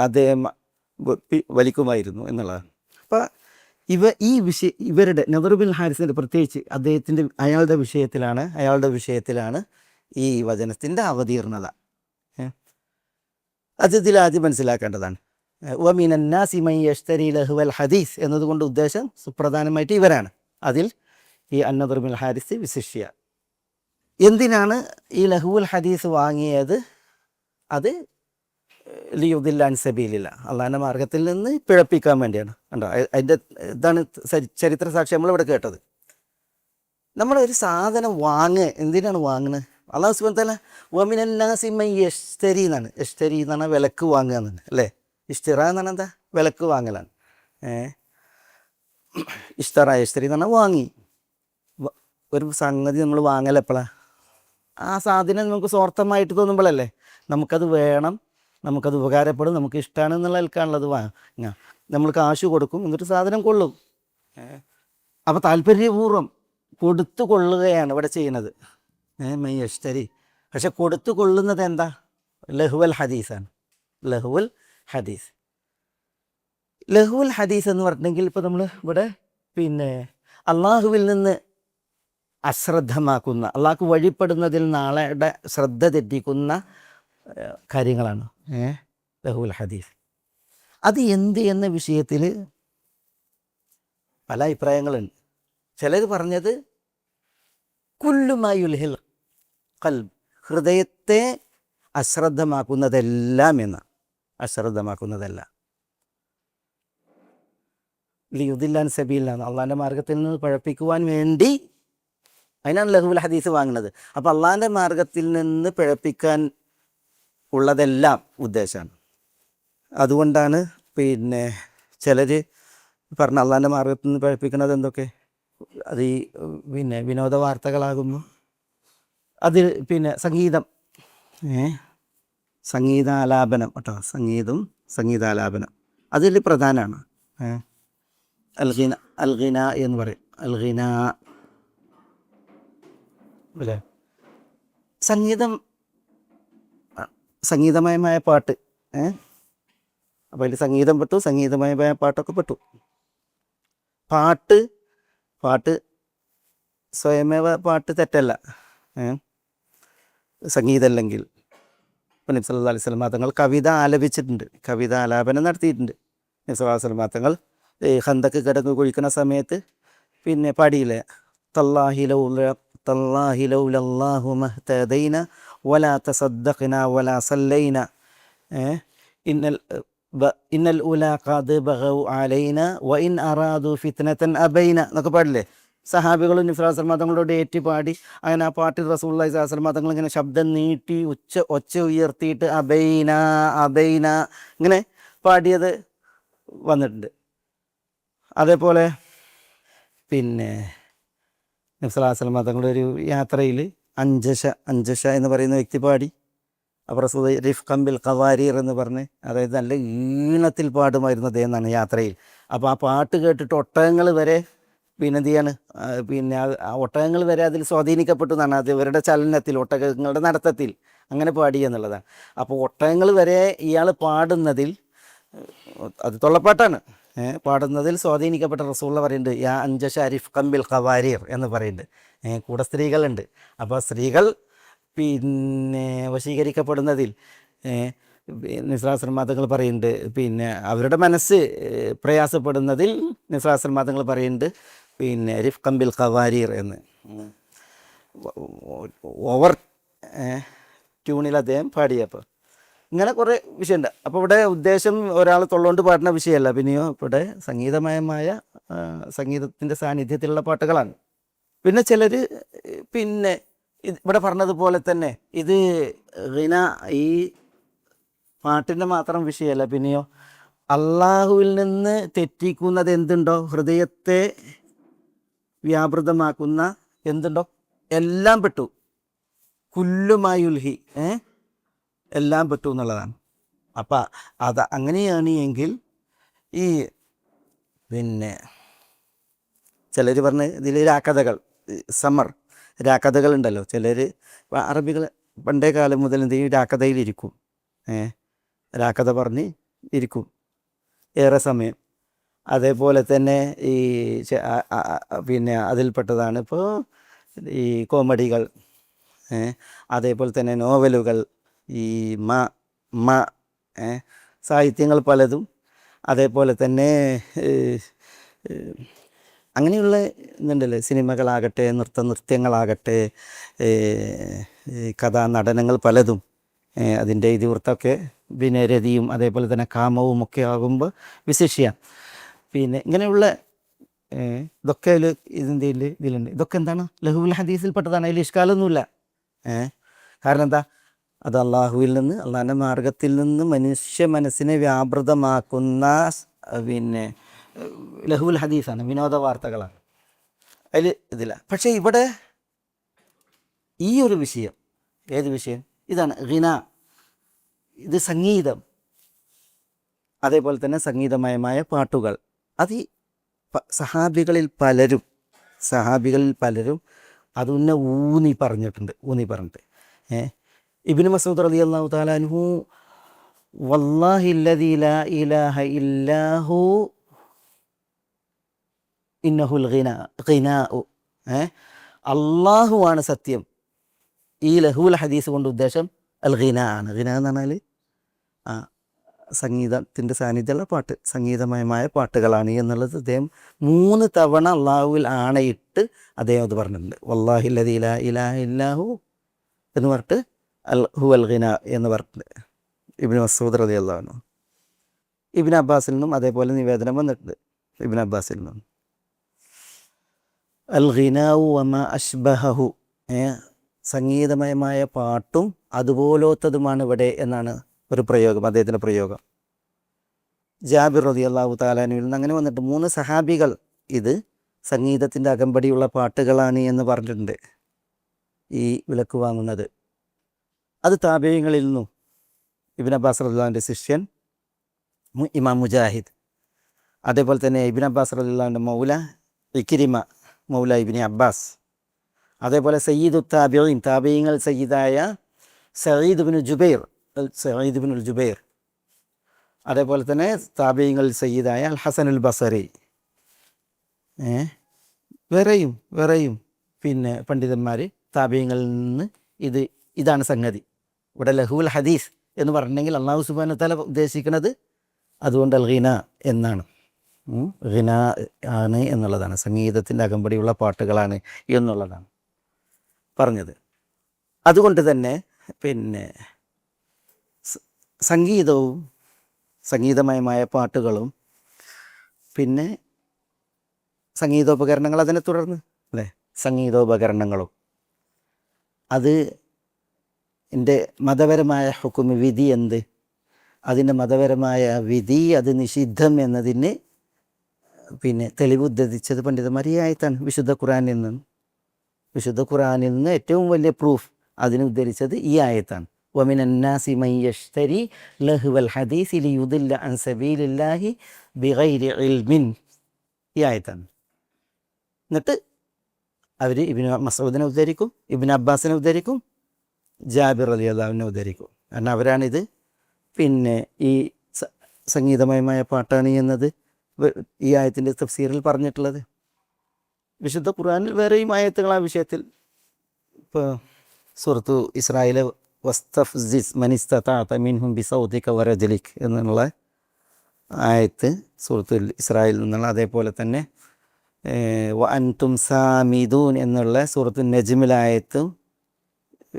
അദ്ദേഹം വലിക്കുമായിരുന്നു എന്നുള്ളതാണ്. അപ്പോൾ ഇവരുടെ നദർ ബിൻ ഹാരിസിൻ്റെ പ്രത്യേകിച്ച് അയാളുടെ വിഷയത്തിലാണ് ഈ വചനത്തിൻ്റെ അവതീർണത. അത് ഇതിലാദ്യം മനസ്സിലാക്കേണ്ടതാണ്. വമിനന്നാസി മൻ യശ്തരി ലഹ്വൽ ഹദീസ് എന്നതുകൊണ്ട് ഉദ്ദേശം സുപ്രധാനമായിട്ട് ഇവരാണ്. അതിൽ ഈ അന്നദർ ബിൻ ഹാരിസ് വിശിഷ്യ. എന്തിനാണ് ഈ ലഹുൽ ഹദീസ് വാങ്ങിയത്? അത് ലിയുദില്ലാൻ സബീലില്ല, അള്ളാഹിൻ്റെ മാർഗത്തിൽ നിന്ന് പിഴപ്പിക്കാൻ വേണ്ടിയാണ്. കണ്ടോ, അതിൻ്റെ ഇതാണ് ചരിത്ര സാക്ഷി നമ്മളിവിടെ കേട്ടത്. നമ്മളൊരു സാധനം എന്തിനാണ് വാങ്ങുന്നത്? അള്ളാഹു സുബ്ഹാനഹു വ തആല വമിനന്നാസി മൻ യശ്തരി എന്നാണ്. യശ്തരി എന്നാണ് വിലക്ക് വാങ്ങുക എന്നാണ്, അല്ലേ? ഇഷ്തിറ എന്നാണ് എന്താ? വിലക്ക് വാങ്ങലാണ്. ഇഷ്തറ യശ്തരി എന്ന് പറഞ്ഞാൽ വാങ്ങി. ഒരു സംഗതി നമ്മൾ വാങ്ങലെപ്പോഴാണ്? ആ സാധനം നമുക്ക് സ്വാർത്ഥമായിട്ട് തോന്നുമ്പോഴല്ലേ? നമുക്കത് വേണം, നമുക്കത് ഉപകാരപ്പെടും, നമുക്ക് ഇഷ്ടമാണ് എന്നുള്ള നിലക്കാണുള്ളത് വാങ്ങാം. നമ്മൾ കാശ് കൊടുക്കും, എന്നിട്ട് സാധനം കൊള്ളും. അപ്പോൾ താല്പര്യപൂർവ്വം കൊടുത്തു കൊള്ളുകയാണ് ഇവിടെ ചെയ്യുന്നത്. മയ്യശ്തരി. പക്ഷെ കൊടുത്തു കൊള്ളുന്നത് എന്താ? ലഹുവൽ ഹദീസാണ്. ലഹുവൽ ഹദീസ് എന്ന് പറഞ്ഞിട്ടുണ്ടെങ്കിൽ ഇപ്പോൾ നമ്മൾ ഇവിടെ പിന്നെ അള്ളാഹുവിൽ നിന്ന് അശ്രദ്ധമാക്കുന്ന, അള്ളാഹ്ക്ക് വഴിപ്പെടുന്നതിൽ നാളെയുടെ ശ്രദ്ധ തെറ്റിക്കുന്ന കാര്യങ്ങളാണ് ലഹുൽ ഹദീസ്. അത് എന്ത് എന്ന വിഷയത്തിൽ പല അഭിപ്രായങ്ങളുണ്ട്. ചിലർ പറഞ്ഞത് കുല്ലുമായുൽഹിൽ ഖൽബ്, ഹൃദയത്തെ അശ്രദ്ധമാക്കുന്നതെല്ലാം എന്ന്. അശ്രദ്ധമാക്കുന്നതെല്ലാം ലിയുദില്ലാൻ സബീലാണ്, അള്ളാഹിൻ്റെ മാർഗത്തിൽ നിന്ന് പഴപ്പിക്കുവാൻ വേണ്ടി. അതിനാണ് ലഹുൽ ഹദീസ് വാങ്ങുന്നത്. അപ്പോൾ അള്ളാഹിൻ്റെ മാർഗത്തിൽ നിന്ന് പിഴപ്പിക്കാൻ ഉള്ളതെല്ലാം ഉദ്ദേശമാണ്. അതുകൊണ്ടാണ് പിന്നെ ചിലർ പറഞ്ഞ അള്ളാഹിൻ്റെ മാർഗത്തിൽ നിന്ന് പിഴപ്പിക്കുന്നത് എന്തൊക്കെ, അത് ഈ പിന്നെ വിനോദ വാർത്തകളാകുമ്പോൾ അതിൽ പിന്നെ സംഗീതാലാപനം കേട്ടോ, സംഗീതാലാപനം അതിൽ പ്രധാനമാണ്. അൽഗിന എന്ന് പറയും. അൽഗിന അല്ലേ? സംഗീതമയമായ പാട്ട്. അപ്പോൾ അതിൽ സംഗീതം പെട്ടു, സംഗീതമയമായ പാട്ടൊക്കെ പെട്ടു. പാട്ട് സ്വയമേവ പാട്ട് തെറ്റല്ല, സംഗീതമല്ലെങ്കിൽ. ഇപ്പം നബി സല്ലല്ലാഹു അലൈഹി വസല്ലം തങ്ങൾ കവിത ആലപിച്ചിട്ടുണ്ട്, കവിത ആലാപനം നടത്തിയിട്ടുണ്ട്. നബി സല്ലല്ലാഹു അലൈഹി വസല്ലം തങ്ങൾ ഈ ഖന്തക്ക് കിടങ്ങ് കുഴിക്കുന്ന സമയത്ത് പിന്നെ പാടിയില്ലേ, തല്ലാഹി ലൗല തല്ലാഹി ലൗലല്ലാഹു മഹ്തദൈന വലാ തസദ്ദഖ്ന വലാ സല്ലൈന ഇന്നൽ ഇന്നൽ ഉലാ ഖദ് ബഗൗ അലൈന വ ഇൻ അറാദു ഫിത്നതൻ അബൈന എന്നൊക്കെ പാടില്ലേ. സഹാബികളും നബി സല്ലല്ലാഹു അലൈഹി വസല്ലം തങ്ങളോട് ഏറ്റി പാടി. അങ്ങനെ ആ പാട്ടിൽ റസൂലുള്ളാഹി സ്വല്ലല്ലാഹു അലൈഹി വസല്ലം തങ്ങൾ ഇങ്ങനെ ശബ്ദം നീട്ടി ഒച്ച ഉയർത്തിയിട്ട് അബൈന അബൈന ഇങ്ങനെ പാടിയത് വന്നിട്ടുണ്ട്. അതേപോലെ പിന്നെ നബി സല്ലല്ലാഹു അലൈഹി വസല്ലം തങ്ങളുടെ ഒരു യാത്രയിൽ അഞ്ചശ എന്ന് പറയുന്ന വ്യക്തി പാടി. അപ്പോൾ റസൂൽ റിഫ്ഖൻ ബിൽ ഖവാരീർ എന്ന് പറഞ്ഞ്, അതായത് നല്ല ഈണത്തിൽ പാടുമായിരുന്നു അദ്ദേഹം എന്നാണ് യാത്രയിൽ. അപ്പോൾ ആ പാട്ട് കേട്ടിട്ട് ഒട്ടകങ്ങൾ വരെ പിന്നെ എന്ത് ചെയ്യാണ്, പിന്നെ ആ ഒട്ടകങ്ങൾ വരെ അതിൽ സ്വാധീനിക്കപ്പെട്ടു എന്നാണ്. അത് ഇവരുടെ ചലനത്തിൽ, ഒട്ടകങ്ങളുടെ നടത്തത്തിൽ അങ്ങനെ പാടി എന്നുള്ളതാണ്. അപ്പോൾ ഒട്ടകങ്ങൾ വരെ ഇയാൾ പാടുന്നതിൽ, അത് തൊള്ളപ്പാട്ടാണ്, പാടുന്നതിൽ സ്വാധീനിക്കപ്പെട്ട റസൂലുള്ള പറയുന്നുണ്ട്, യാ അഞ്ചശ റിഫ്ഖൻ ബിൽ ഖവാരീർ എന്ന് പറയുന്നുണ്ട്. കൂടെ സ്ത്രീകളുണ്ട്. അപ്പോൾ സ്ത്രീകൾ പിന്നെ വശീകരിക്കപ്പെടുന്നതിൽ നിസ്ലാസ്ലം മതങ്ങൾ പറയുന്നുണ്ട്, പിന്നെ അവരുടെ മനസ്സ് പ്രയാസപ്പെടുന്നതിൽ നിസ്ലാസ്ലം മതങ്ങൾ പറയുന്നുണ്ട് പിന്നെ റിഫ്ഖൻ ബിൽ ഖവാരീർ എന്ന്. ഓവർ ട്യൂണിൽ അദ്ദേഹം പാടിയപ്പോൾ ഇങ്ങനെ കുറേ വിഷയമുണ്ട്. അപ്പോൾ ഇവിടെ ഉദ്ദേശം ഒരാൾ തൊള്ളുകൊണ്ട് പാടുന്ന വിഷയമല്ല, പിന്നെയോ ഇവിടെ സംഗീതമയമായ സംഗീതത്തിൻ്റെ സാന്നിധ്യത്തിലുള്ള പാട്ടുകളാണ്. പിന്നെ ചിലർ പിന്നെ ഇവിടെ പറഞ്ഞതുപോലെ തന്നെ ഇത് ഗിന ഈ പാട്ടിൻ്റെ മാത്രം വിഷയമല്ല, പിന്നെയോ അള്ളാഹുവിൽ നിന്ന് തെറ്റിക്കുന്നത് എന്തുണ്ടോ, ഹൃദയത്തെ വ്യാപൃതമാക്കുന്ന എന്തുണ്ടോ എല്ലാം പെട്ടു. കുല്ലുമായുൽഹി എല്ലാം പെട്ടു എന്നുള്ളതാണ്. അപ്പം അത് അങ്ങനെയാണ് എങ്കിൽ ഈ പിന്നെ ചിലർ പറഞ്ഞ് ഇതിൽ രാക്കഥകൾ, രാക്കഥകളുണ്ടല്ലോ. ചിലർ അറബികൾ പണ്ടേ കാലം മുതൽ എന്ത് ചെയ്യും, രാക്കഥയിലിരിക്കും, രാക്കഥ പറഞ്ഞ് ഇരിക്കും ഏറെ സമയം. അതേപോലെ തന്നെ ഈ പിന്നെ അതിൽപ്പെട്ടതാണ് ഇപ്പോൾ ഈ കോമഡികൾ, അതേപോലെ തന്നെ നോവലുകൾ, ഈ സാഹിത്യങ്ങൾ പലതും, അതേപോലെ തന്നെ അങ്ങനെയുള്ള ഇതുണ്ടല്ലോ, സിനിമകളാകട്ടെ, നൃത്യങ്ങളാകട്ടെ, കഥാനടനങ്ങൾ പലതും, അതിൻ്റെ ഇതിവൃത്തമൊക്കെ പിന്നെ രതിയും അതേപോലെ തന്നെ കാമവും ഒക്കെ ആകുമ്പോൾ വിശേഷിക്കാം. പിന്നെ ഇങ്ങനെയുള്ള ഇതൊക്കെ ഇതിലുണ്ട്. ഇതൊക്കെ എന്താണ്, ലഹുൽ ഹദീസിൽപ്പെട്ടതാണ്, അതിൽ ഇഷ്കാലൊന്നുമില്ല. കാരണം എന്താ, അത് അള്ളാഹുവിൽ നിന്ന്, അള്ളാഹിൻ്റെ മാർഗത്തിൽ നിന്ന് മനുഷ്യ മനസ്സിനെ വ്യാപൃതമാക്കുന്ന പിന്നെ ലഹുൽ ഹദീസാണ്, വിനോദ വാർത്തകളാണ്, അതിൽ ഇതില്ല. പക്ഷേ ഇവിടെ ഈ ഒരു വിഷയം, ഏത് വിഷയം, ഇതാണ് ഗിന, ഇത് സംഗീതം, അതേപോലെ തന്നെ സംഗീതമയമായ പാട്ടുകൾ. അത് ഈ സഹാബികളിൽ പലരും അതൊന്നെ ഊന്നി പറഞ്ഞിട്ട്. ഇബ്നു മസ്ഊദ് റളിയല്ലാഹു തആല അൻഹു വല്ലാഹി അല്ലദീ ലാ ഇലാഹ ഇല്ലാഹു ഇന്നഹുൽ ഗിനാഉ, അള്ളാഹുവാണ് സത്യം. ഈ ലഹുൽ ഹദീസ് കൊണ്ട് ഉദ്ദേശം അൽ ഗിന ആണ്. ഗിന എന്ന് പറഞ്ഞാൽ സംഗീതത്തിൻ്റെ സാന്നിധ്യമുള്ള പാട്ട്, സംഗീതമയമായ പാട്ടുകളാണ് എന്നുള്ളത് അദ്ദേഹം 3 തവണ അള്ളാഹുവിൽ ആണയിട്ട് അദ്ദേഹം അത് പറഞ്ഞിട്ടുണ്ട്. വല്ലാഹി അല്ലദീ ലാ ഇലാഹ ഇല്ലാഹു എന്ന് പറഞ്ഞിട്ട് ഹുവൽ ഗിന എന്ന് പറഞ്ഞിട്ടുണ്ട് ഇബ്നു മസ്ഊദ് റളിയല്ലാഹു അൻഹു. ഇബ്നു അബ്ബാസിൽ നിന്നും അതേപോലെ നിവേദനം വന്നിട്ടുണ്ട്. ഇബ്നു അബ്ബാസിൽ നിന്നും അൽ ഗിനാഉ വമാ അഷ്ബഹഹു, സംഗീതമയമായ പാട്ടും അതുപോലത്തതുമാണ് ഇവിടെ എന്നാണ് ഒരു പ്രയോഗം, അദ്ദേഹത്തിൻ്റെ പ്രയോഗം. ജാബിർ റളിയല്ലാഹു തആല അൻഹുവിൽ നിന്ന് അങ്ങനെ വന്നിട്ട് 3 സഹാബികൾ ഇത് സംഗീതത്തിൻ്റെ അകമ്പടിയുള്ള പാട്ടുകളാണ് എന്ന് പറഞ്ഞിട്ടുണ്ട് ഈ വിലക്ക് വാങ്ങുന്നത്. അത് താബിഈങ്ങളിൽ നിന്നും ഇബ്നു അബ്ബാസ് റളിയല്ലാഹുവിൻ്റെ ശിഷ്യൻ ഇമാം മുജാഹിദ്, അതേപോലെ തന്നെ ഇബ്നു അബ്ബാസ് റളിയല്ലാഹുവിൻ്റെ മൗല ഇക്രിമ മൗല ഇബ്നു അബ്ബാസ്, അതേപോലെ സയ്യിദു താബിഈൻ, താബിഈങ്ങൾ സയ്യിദായ സഈദ് ഇബ്നു ജുബൈർ, അതേപോലെ തന്നെ താബിഈങ്ങൾ സയ്യിദായ അൽ ഹസനുൽ ബസരി, വേറെയും പിന്നെ പണ്ഡിതന്മാർ താബിയങ്ങളിൽ നിന്ന് ഇതാണ് സംഗതി. ഇവിടെ ലഹുൽ ഹദീസ് എന്ന് പറഞ്ഞെങ്കിൽ അള്ളാഹു സുബ്ഹാനഹു വ തആല ഉദ്ദേശിക്കുന്നത് അതുകൊണ്ട് അൽ ഗിന എന്നാണ്. ഗിന ആണ് എന്നുള്ളതാണ്, സംഗീതത്തിൻ്റെ അകമ്പടിയുള്ള പാട്ടുകളാണ് എന്നുള്ളതാണ് പറഞ്ഞത്. അതുകൊണ്ട് തന്നെ പിന്നെ സംഗീതവും സംഗീതമയമായ പാട്ടുകളും പിന്നെ സംഗീതോപകരണങ്ങൾ അതിനെ തുടർന്ന് അല്ലേ സംഗീതോപകരണങ്ങളും അത് എൻ്റെ മതപരമായ ഹുക്കുമ് വിധി എന്ത്, അതിൻ്റെ മതപരമായ വിധി അത് നിഷിദ്ധം എന്നതിന് പിന്നെ തെളിവ് ഉദ്ധരിച്ചത് പണ്ഡിതന്മാർ ഈ ആയത്താണ്. വിശുദ്ധ ഖുർആനിൽ നിന്ന് ഏറ്റവും വലിയ പ്രൂഫ് അതിന് ഉദ്ധരിച്ചത് ഈ ആയത്താണ്. വമിന അന്നാസി മൻ യശ്തരി ലഹ്വൽ ഹദീസി ലിയുദില്ല അൻ സബീലില്ലാഹി ബിഗൈരി ഇൽമിൻ, ഈ ആയത്താണ്. എന്നിട്ട് അവർ ഇബ്നു മസ്ഊദിനെ ഉദ്ധരിക്കും, ഇബ്നു അബ്ബാസിനെ ഉദ്ധരിക്കും, ജാബിർ റളിയല്ലാഹു അൻഹു ഉദ്ധരിക്കും. കാരണം അവരാണിത് പിന്നെ ഈ സംഗീതമയമായ പാട്ടാണ് എന്നത് ഈ ആയത്തിൻ്റെ തഫ്സീറിൽ പറഞ്ഞിട്ടുള്ളത്. വിശുദ്ധ ഖുർആനിൽ വേറെയും ആയത്തുകൾ ആ വിഷയത്തിൽ. ഇപ്പോൾ സൂറത്തു ഇസ്രായേൽ വസ്തഫ്സിസ് മനിസ്തതഅത മിൻഹും ബിസൗതിക വറജലിക് എന്നുള്ള ആയത്ത് സൂറത്തുൽ ഇസ്രായേലിൽ നിന്നുള്ള, അതേപോലെ തന്നെ വ അൻതും സാമിദൂൻ എന്നുള്ള സൂറത്തു നജ്മിലായത്തും,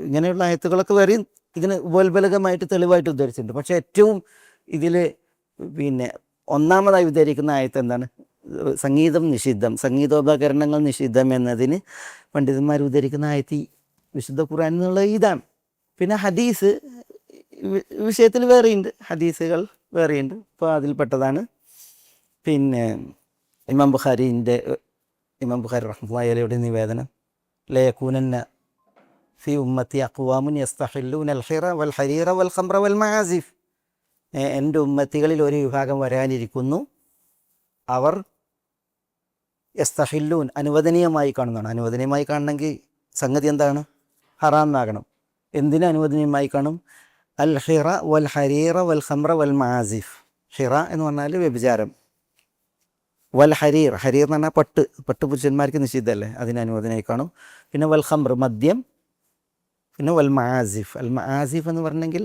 ഇങ്ങനെയുള്ള ആയത്തുകളൊക്കെ വേറെയും ഇതിന് ഉപോത്ബലകമായിട്ട് തെളിവായിട്ട് ഉദ്ധരിച്ചിട്ടുണ്ട്. പക്ഷേ ഏറ്റവും ഇതിൽ പിന്നെ ഒന്നാമതായി ഉദ്ധരിക്കുന്ന ആയത്ത് എന്താണ്? സംഗീതം നിഷിദ്ധം, സംഗീതോപകരണങ്ങൾ നിഷിദ്ധം എന്നതിന് പണ്ഡിതന്മാർ ഉദ്ധരിക്കുന്ന ആയത്ത് വിശുദ്ധ ഖുർആനിൽ നിന്നുള്ള ഇതാണ്. പിന്നെ ഹദീസ് വിഷയത്തിൽ വേറെയുണ്ട്, ഹദീസുകൾ വേറെയുണ്ട്. ഇപ്പോൾ അതിൽപ്പെട്ടതാണ് പിന്നെ ഇമാം ബുഖാരി റഹ്മത്തുള്ളാഹി അലൈഹിയുടെ നിവേദനം, ലയകൂനന്ന ഫി ഉമ്മത്തി അഖ്വാമുൻ യസ്തഹില്ലൂന അൽ ഹിറ വൽ ഹരീറ വൽ ഖംറ വൽ മആസിഫ്, എൻ്റെ ഉമ്മത്തികളിൽ ഒരു വിഭാഗം വരാനിരിക്കുന്നു, അവർ യസ്തഹില്ലൂൻ അനുവദനീയമായി കാണുന്നതാണ്. അനുവദനീയമായി കാണണമെങ്കിൽ സംഗതി എന്താണ്? ഹറാം എന്നാകണം. എന്തിനു അനുവദനീയമായി കാണും? അൽ ഹിറ വൽ ഹരീറ വൽ ഖംറ വൽ മആസിഫ്. ഹിറ എന്ന് പറഞ്ഞാൽ വ്യഭിചാരം, വൽ ഹരീർ എന്ന് പറഞ്ഞാൽ പട്ട് പുരുഷന്മാർക്ക് നിഷിദ്ധമല്ലേ, അതിന് അനുവദനമായി കാണും. പിന്നെ വൽ ഖംർ മദ്യം, പിന്നെ വൽ മആസിഫ്. അൽ മആസിഫ് എന്ന് പറഞ്ഞെങ്കിൽ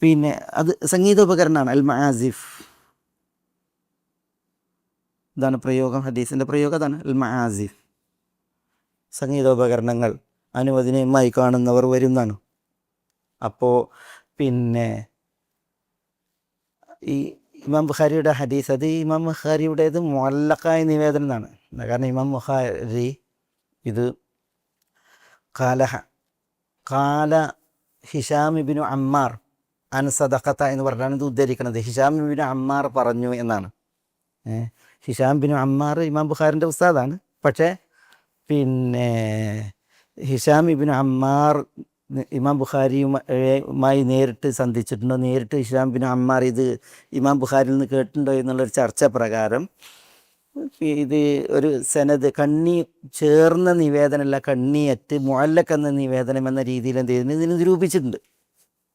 പിന്നെ അത് സംഗീതോപകരണമാണ്. അൽ മആസിഫ് ഇതാണ് പ്രയോഗം, ഹദീസിൻ്റെ പ്രയോഗം അതാണ്. അൽ മആസിഫ് സംഗീതോപകരണങ്ങൾ അനുവദനീയമായി കാണുന്നവർ വരുന്നതാണ്. അപ്പോൾ പിന്നെ ഈ ഇമാം ബുഖാരിയുടെ ഹദീസ്, അത് ഇമാം ബുഖാരിയുടേത് മുഅല്ലഖായ നിവേദനമാണ്. കാരണം ഇമാം ബുഖാരി ഇത് കാല ഹിഷാം ഇബ്നു അമ്മാർ അൻ സദഖത എന്ന് പറഞ്ഞാണ് ഇത് ഉദ്ധരിക്കുന്നത്. ഹിഷാം ഇബ്നു അമ്മാർ പറഞ്ഞു എന്നാണ്. ഹിഷാം ബിനു അമ്മാർ ഇമാം ബുഖാരിൻ്റെ ഉസ്താദാണ്. പക്ഷേ പിന്നെ ഹിഷാം ഇബ്നു അമ്മാർ ഇമാം ബുഖാരിയുമായി നേരിട്ട് സന്ധിച്ചിട്ടുണ്ടോ, നേരിട്ട് ഹിഷാം ബിനു അമ്മാർ ഇത് ഇമാം ബുഖാരിയിൽ നിന്ന് കേട്ടിട്ടുണ്ടോ എന്നുള്ളൊരു ചർച്ച പ്രകാരം ഇത് ഒരു സനദ് കണ്ണി ചേർന്ന നിവേദനമല്ല, കണ്ണിയറ്റ് മുഅല്ലഖ് എന്ന നിവേദനം എന്ന രീതിയിൽ എന്ത് ചെയ്യുന്നു ഇതിന് നിരൂപിച്ചിട്ടുണ്ട്.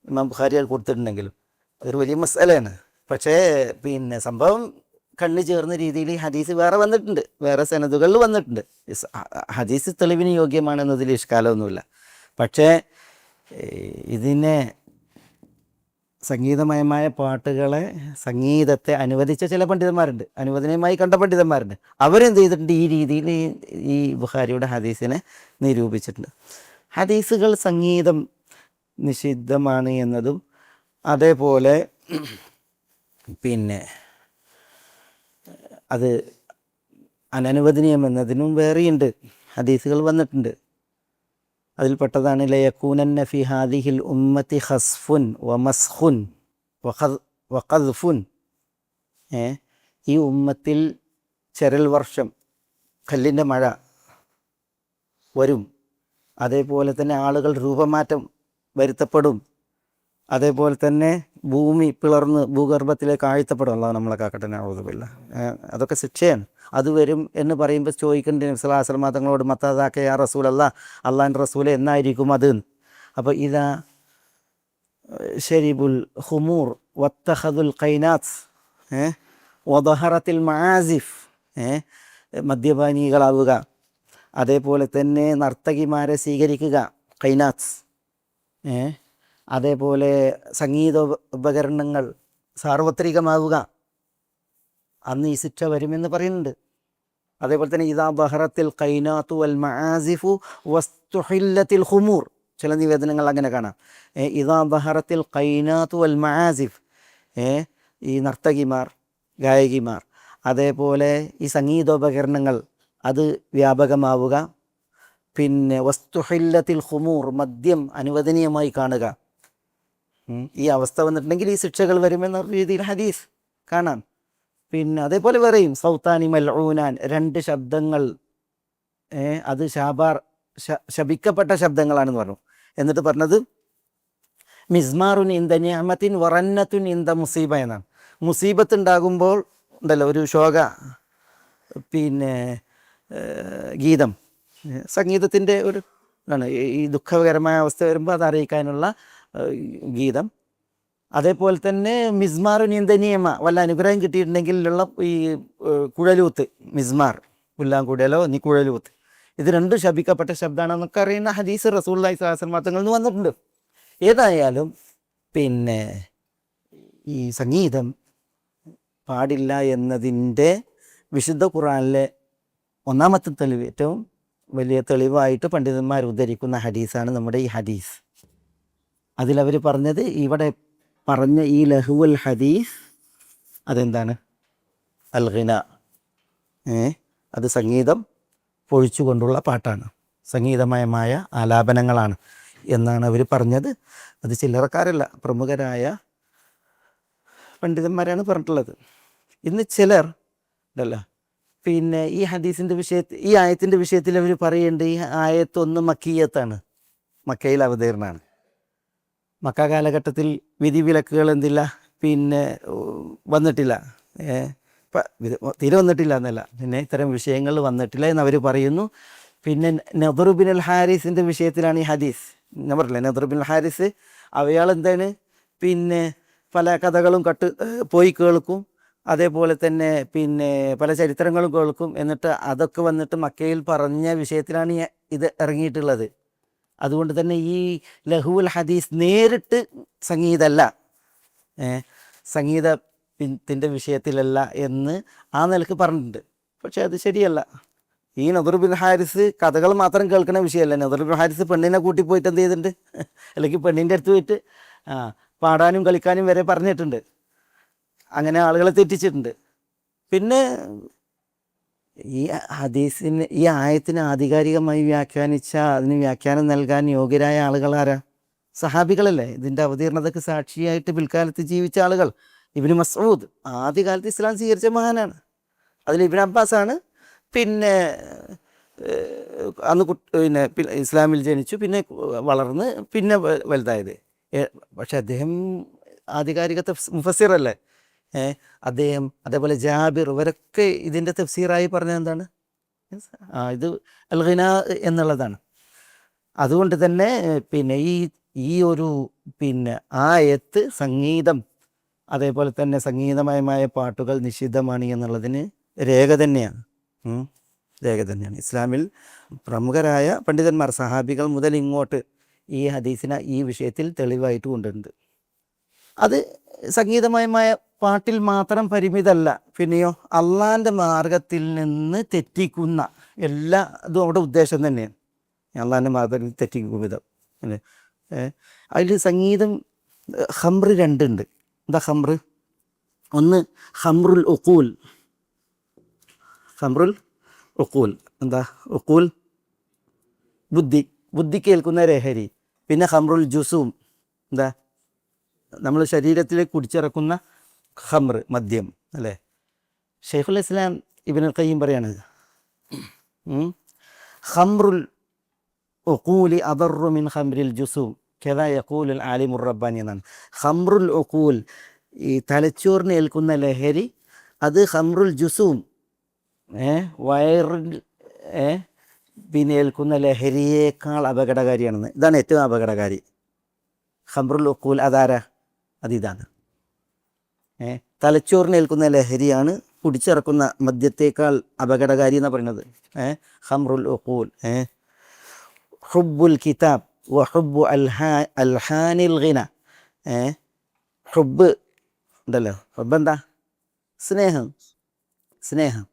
ഇമാം ബുഖാരി അത് കൊടുത്തിട്ടുണ്ടെങ്കിലും അതൊരു വലിയ മസലയാണ്. പക്ഷേ പിന്നെ സംഭവം കണ്ണി ചേർന്ന രീതിയിൽ ഹദീസ് വേറെ വന്നിട്ടുണ്ട്, വേറെ സനദുകളിൽ വന്നിട്ടുണ്ട്. ഹദീസ് തെളിവിന് യോഗ്യമാണെന്നതിൽ ഇഷ്കാലമൊന്നുമില്ല. പക്ഷേ ഇതിനെ സംഗീതമയമായ പാട്ടുകളെ, സംഗീതത്തെ അനുവദിച്ച ചില പണ്ഡിതന്മാരുണ്ട്, അനുവദനീയമായി കണ്ട പണ്ഡിതന്മാരുണ്ട്. അവരെന്ത് ചെയ്തിട്ടുണ്ട്? ഈ രീതിയിൽ ഈ ബുഖാരിയുടെ ഹദീസിനെ നിരൂപിച്ചിട്ടുണ്ട്. ഹദീസുകൾ സംഗീതം നിഷിദ്ധമാണ് എന്നതും അതേപോലെ പിന്നെ അത് അനനുവദനീയം എന്നതിനും വേറെയുണ്ട് ഹദീസുകൾ വന്നിട്ടുണ്ട്. അതിൽപ്പെട്ടതാണ് ലയകൂനന്ന ഫി ഹാദിഹിൽ ഉമ്മത്തി ഖസ്ഫുൻ വമസ്ഖുൻ വഖദ്ഫുൻ. ഈ ഉമ്മത്തിൽ ചരൽ വർഷം, കല്ലിൻ്റെ മഴ വരും. അതേപോലെ തന്നെ ആളുകൾ രൂപമാറ്റം വരുത്തപ്പെടും. അതേപോലെ തന്നെ ഭൂമി പിളർന്ന് ഭൂഗർഭത്തിലേക്ക് ആഴ്ത്തപ്പെടും. അള്ളാഹു നമ്മളെ കാക്കട്ടെ, നഊദുബില്ല. അതൊക്കെ ശിക്ഷയാണ്. അത് വരും എന്ന് പറയുമ്പോൾ ചോദിക്കേണ്ട നബി സ്വല്ലല്ലാഹു അലൈഹി വസല്ലം തങ്ങളോട്, മത്തദാക യാ റസൂലല്ലാഹ്, അള്ളാഹിൻ്റെ റസൂലെ എന്നായിരിക്കും അത്? അപ്പോൾ ഇതാ ഷരിബുൽ ഖുമൂർ വത്തഖദുൽ ഖൈനാത്ത് വദഹറത്തിൽ മആസിഫ്, മദ്യപാനികളാവുക, അതേപോലെ തന്നെ നർത്തകിമാരെ സ്വീകരിക്കുക, കൈനാത്ത്. അതേപോലെ സംഗീത ഉപകരണങ്ങൾ സാർവത്രികമാവുക, അന്ന് ഈ ശിക്ഷ വരുമെന്ന് പറയുന്നുണ്ട്. അതേപോലെ തന്നെ ഇദാ ബഹറത്തിൽ ഖൈനാത്തു വൽ മആസിഫു വസ്തുഹില്ലത്തിൽ ഖുമൂർ, ചില നിവേദനങ്ങൾ അങ്ങനെ കാണാം. ഇദാ ബഹറത്തിൽ ഖൈനാത്തു വൽ മആസിഫ്, ഈ നർത്തകിമാർ, ഗായകിമാർ, അതേപോലെ ഈ സംഗീതോപകരണങ്ങൾ അത് വ്യാപകമാവുക. പിന്നെ വസ്തുഹില്ലത്തിൽ ഖുമൂർ, മദ്യം അനുവദനീയമായി കാണുക. ഈ അവസ്ഥ വന്നിട്ടുണ്ടെങ്കിൽ ഈ ശിക്ഷകൾ വരുമെന്ന രീതിയിൽ ഹദീസ് കാണാം. പിന്നെ അതേപോലെ പറയും സൗത്താനി മൽഊനാൻ, രണ്ട് ശബ്ദങ്ങൾ അത് ശപിക്കപ്പെട്ട ശബ്ദങ്ങളാണെന്ന് പറഞ്ഞു. എന്നിട്ട് പറഞ്ഞത് മിസ്മാറുൻ ഇന്ദ നിഅമത്തിൻ വറന്നത്തുൻ ഇന്ദ മുസീബ എന്നാണ്. മുസീബത്ത് ഉണ്ടാകുമ്പോൾ ഉണ്ടല്ലോ ഒരു ശോക പിന്നെ ഗീതം, സംഗീതത്തിൻ്റെ ഒരു ആണ് ഈ ദുഃഖകരമായ അവസ്ഥ വരുമ്പോൾ അത് അറിയിക്കാനുള്ള ഗീതം. അതേപോലെ തന്നെ മിസ്മാറുൻ ഇന്ദ നിഅമ, വല്ല അനുഗ്രഹം കിട്ടിയിട്ടുണ്ടെങ്കിലുള്ള ഈ കുഴലൂത്ത്, മിസ്മാർ പുല്ലാങ്കുഴലോ നീ കുഴലൂത്ത്, ഇത് രണ്ടും ശപിക്കപ്പെട്ട ശബ്ദമാണെന്നൊക്കെ അറിയുന്ന ഹദീസ് റസൂലുള്ളാഹി സ്വല്ലല്ലാഹു അലൈഹി വസല്ലം തങ്ങളിൽ നിന്ന് വന്നിട്ടുണ്ട്. ഏതായാലും പിന്നെ ഈ സംഗീതം പാടില്ല എന്നതിൻ്റെ വിശുദ്ധ ഖുർആനിലെ ഒന്നാമത്തെ തെളിവ്, ഏറ്റവും വലിയ തെളിവായിട്ട് പണ്ഡിതന്മാർ ഉദ്ധരിക്കുന്ന ഹദീസാണ് നമ്മുടെ ഈ ഹദീസ്. അതിലവർ പറഞ്ഞത്, ഇവിടെ പറഞ്ഞ ഈ ലഹുവൽ ഹദീസ് അതെന്താണ്? അൽ ഗിന, അത് സംഗീതം പൊഴിച്ചുകൊണ്ടുള്ള പാട്ടാണ്, സംഗീതമയമായ ആലാപനങ്ങളാണ് എന്നാണ് അവർ പറഞ്ഞത്. അത് ചില്ലറക്കാരല്ല, പ്രമുഖരായ പണ്ഡിതന്മാരാണ് പറഞ്ഞിട്ടുള്ളത്. ഇന്ന് ചിലർ ഉണ്ടല്ലോ പിന്നെ ഈ ഹദീസിൻ്റെ വിഷയത്തിൽ, ഈ ആയത്തിൻ്റെ വിഷയത്തിൽ അവർ പറയുന്നുണ്ട് ഈ ആയത്തൊന്ന് മക്കിയത്താണ്, മക്കയിൽ അവതീർണമാണ്. മക്ക കാലഘട്ടത്തിൽ വിധിവിലക്കുകൾ എന്തില്ല, പിന്നെ വന്നിട്ടില്ല, തീരെ വന്നിട്ടില്ല എന്നല്ല, പിന്നെ ഇത്തരം വിഷയങ്ങൾ വന്നിട്ടില്ല എന്നവർ പറയുന്നു. പിന്നെ നദർ ബിൻ അൽ ഹാരിസിൻ്റെ വിഷയത്തിലാണ് ഈ ഹദീസ്. ഞാൻ പറഞ്ഞില്ലേ, നദർ ബിൻ അൽ ഹാരിസ് അവയാൾ എന്താണ് പിന്നെ പല കഥകളും പോയി കേൾക്കും, അതേപോലെ തന്നെ പിന്നെ പല ചരിത്രങ്ങളും കേൾക്കും. എന്നിട്ട് അതൊക്കെ വന്നിട്ട് മക്കയിൽ പറഞ്ഞ വിഷയത്തിലാണ് ഇത് ഇറങ്ങിയിട്ടുള്ളത്. അതുകൊണ്ട് തന്നെ ഈ ലഹുൽ ഹദീസ് നേരിട്ട് സംഗീതമല്ല, സംഗീതത്തിൻ്റെ വിഷയത്തിലല്ല എന്ന് ആ നിലക്ക് പറഞ്ഞിട്ടുണ്ട്. പക്ഷെ അത് ശരിയല്ല. ഈ നദർ ബിൻ ഹാരിസ് കഥകൾ മാത്രം കേൾക്കുന്ന വിഷയമല്ല. നദർ ബിൻ ഹാരിസ് പെണ്ണിനെ കൂട്ടി പോയിട്ട് എന്ത് ചെയ്തിട്ടുണ്ട്, അല്ലെങ്കിൽ പെണ്ണിൻ്റെ അടുത്ത് പോയിട്ട് പാടാനും കളിക്കാനും വരെ പറഞ്ഞിട്ടുണ്ട്. അങ്ങനെ ആളുകളെ തെറ്റിച്ചിട്ടുണ്ട്. പിന്നെ ഈ ഹദീസിന്, ഈ ആയത്തിന് ആധികാരികമായി വ്യാഖ്യാനിച്ച, അതിന് വ്യാഖ്യാനം നൽകാൻ യോഗ്യരായ ആളുകൾ ആരാ? സഹാബികളല്ലേ. ഇതിൻ്റെ അവതീർണതയ്ക്ക് സാക്ഷിയായിട്ട് പിൽക്കാലത്ത് ജീവിച്ച ആളുകൾ. ഇബ്നു മസ്ഊദ് ആദ്യകാലത്ത് ഇസ്ലാം സ്വീകരിച്ച മഹാനാണ്. അതിൽ ഇബ്നു അബ്ബാസാണ് പിന്നെ അന്ന് പിന്നെ ഇസ്ലാമിൽ ജനിച്ചു, പിന്നെ വളർന്ന് പിന്നെ വലുതായത്. പക്ഷെ അദ്ദേഹം ആധികാരിക മുഫസ്സിറല്ലേ. അദ്ദേഹം അതേപോലെ ജാബിർ, ഇവരൊക്കെ ഇതിൻ്റെ തഫ്സീറായി പറഞ്ഞത് എന്താണ്? ഇത് അൽ ഗിന എന്നുള്ളതാണ്. അതുകൊണ്ട് തന്നെ പിന്നെ ഈ ഒരു പിന്നെ ആയത്ത് സംഗീതം, അതേപോലെ തന്നെ സംഗീതമയമായ പാട്ടുകൾ നിഷിദ്ധമാണ് എന്നുള്ളതിന് രേഖ തന്നെയാണ്, രേഖ തന്നെയാണ്. ഇസ്ലാമിൽ പ്രമുഖരായ പണ്ഡിതന്മാർ, സഹാബികൾ മുതൽ ഇങ്ങോട്ട് ഈ ഹദീസിനെ ഈ വിഷയത്തിൽ തെളിവായിട്ട് കൊണ്ടുണ്ട്. അത് സംഗീതമയമായ പാട്ടിൽ മാത്രം പരിമിതമല്ല, പിന്നെയോ അള്ളാൻ്റെ മാർഗത്തിൽ നിന്ന് തെറ്റിക്കുന്ന എല്ലാ ഇതും അവിടെ ഉദ്ദേശം തന്നെയാണ്. അള്ളാൻ്റെ മാർഗത്തിൽ തെറ്റിക്കും വിധം അല്ലേ. അതിൽ സംഗീതം ഖംറ് രണ്ടുണ്ട്. എന്താ ഖംറ്? ഒന്ന് ഖംറുൽ ഉഖൂൽ. ഖംറുൽ ഉഖൂൽ എന്താ? ഉഖൂൽ ബുദ്ധി കേൾക്കുന്ന ലഹരി. പിന്നെ ഖംറുൽ ജുസൂം, എന്താ? നമ്മൾ ശരീരത്തിൽ കുടിച്ചിറക്കുന്ന ഖംറ്, മദ്യം അല്ലേ. ഷെയ്ഖുൽ ഇസ്ലാം ഇബ്നുൽ ഖയ്യിം പറയാണ്, ഖംറുൽ ഉഖൂലി അദറു മിൻ ഖംറിൽ ജുസൂം കദാ യഖൂലുൽ ആലിമുർ റബ്ബാനി എന്നാണ്. ഖംറുൽ ഉഖൂൽ, ഈ തലച്ചോറിന് ഏൽക്കുന്ന ലഹരി, അത് ഖംറുൽ ജുസൂം, വയറിൽ പിന്നെ ഏൽക്കുന്ന ലഹരിയേക്കാൾ അപകടകാരിയാണെന്ന്. ഇതാണ് ഏറ്റവും അപകടകാരി. ഖംറുൽ ഉഖൂൽ അതാരാ? അതിതാണ്. തലച്ചോറിന് ഏൽക്കുന്ന ലഹരിയാണ് കുടിച്ചിറക്കുന്ന മദ്യത്തേക്കാൾ അപകടകാരി എന്നാണ് പറയുന്നത്. ഖംറുൽ ഉഖൂൽ, ഹുബ്ബുൽ കിതാബ് വ ഹുബ്ബു അൽഹാനിൽ ഗിന. ഹുബ്ബ് ഉണ്ടല്ലോ, ഹുബ്ബ് എന്താ? സ്നേഹം. സ്നേഹം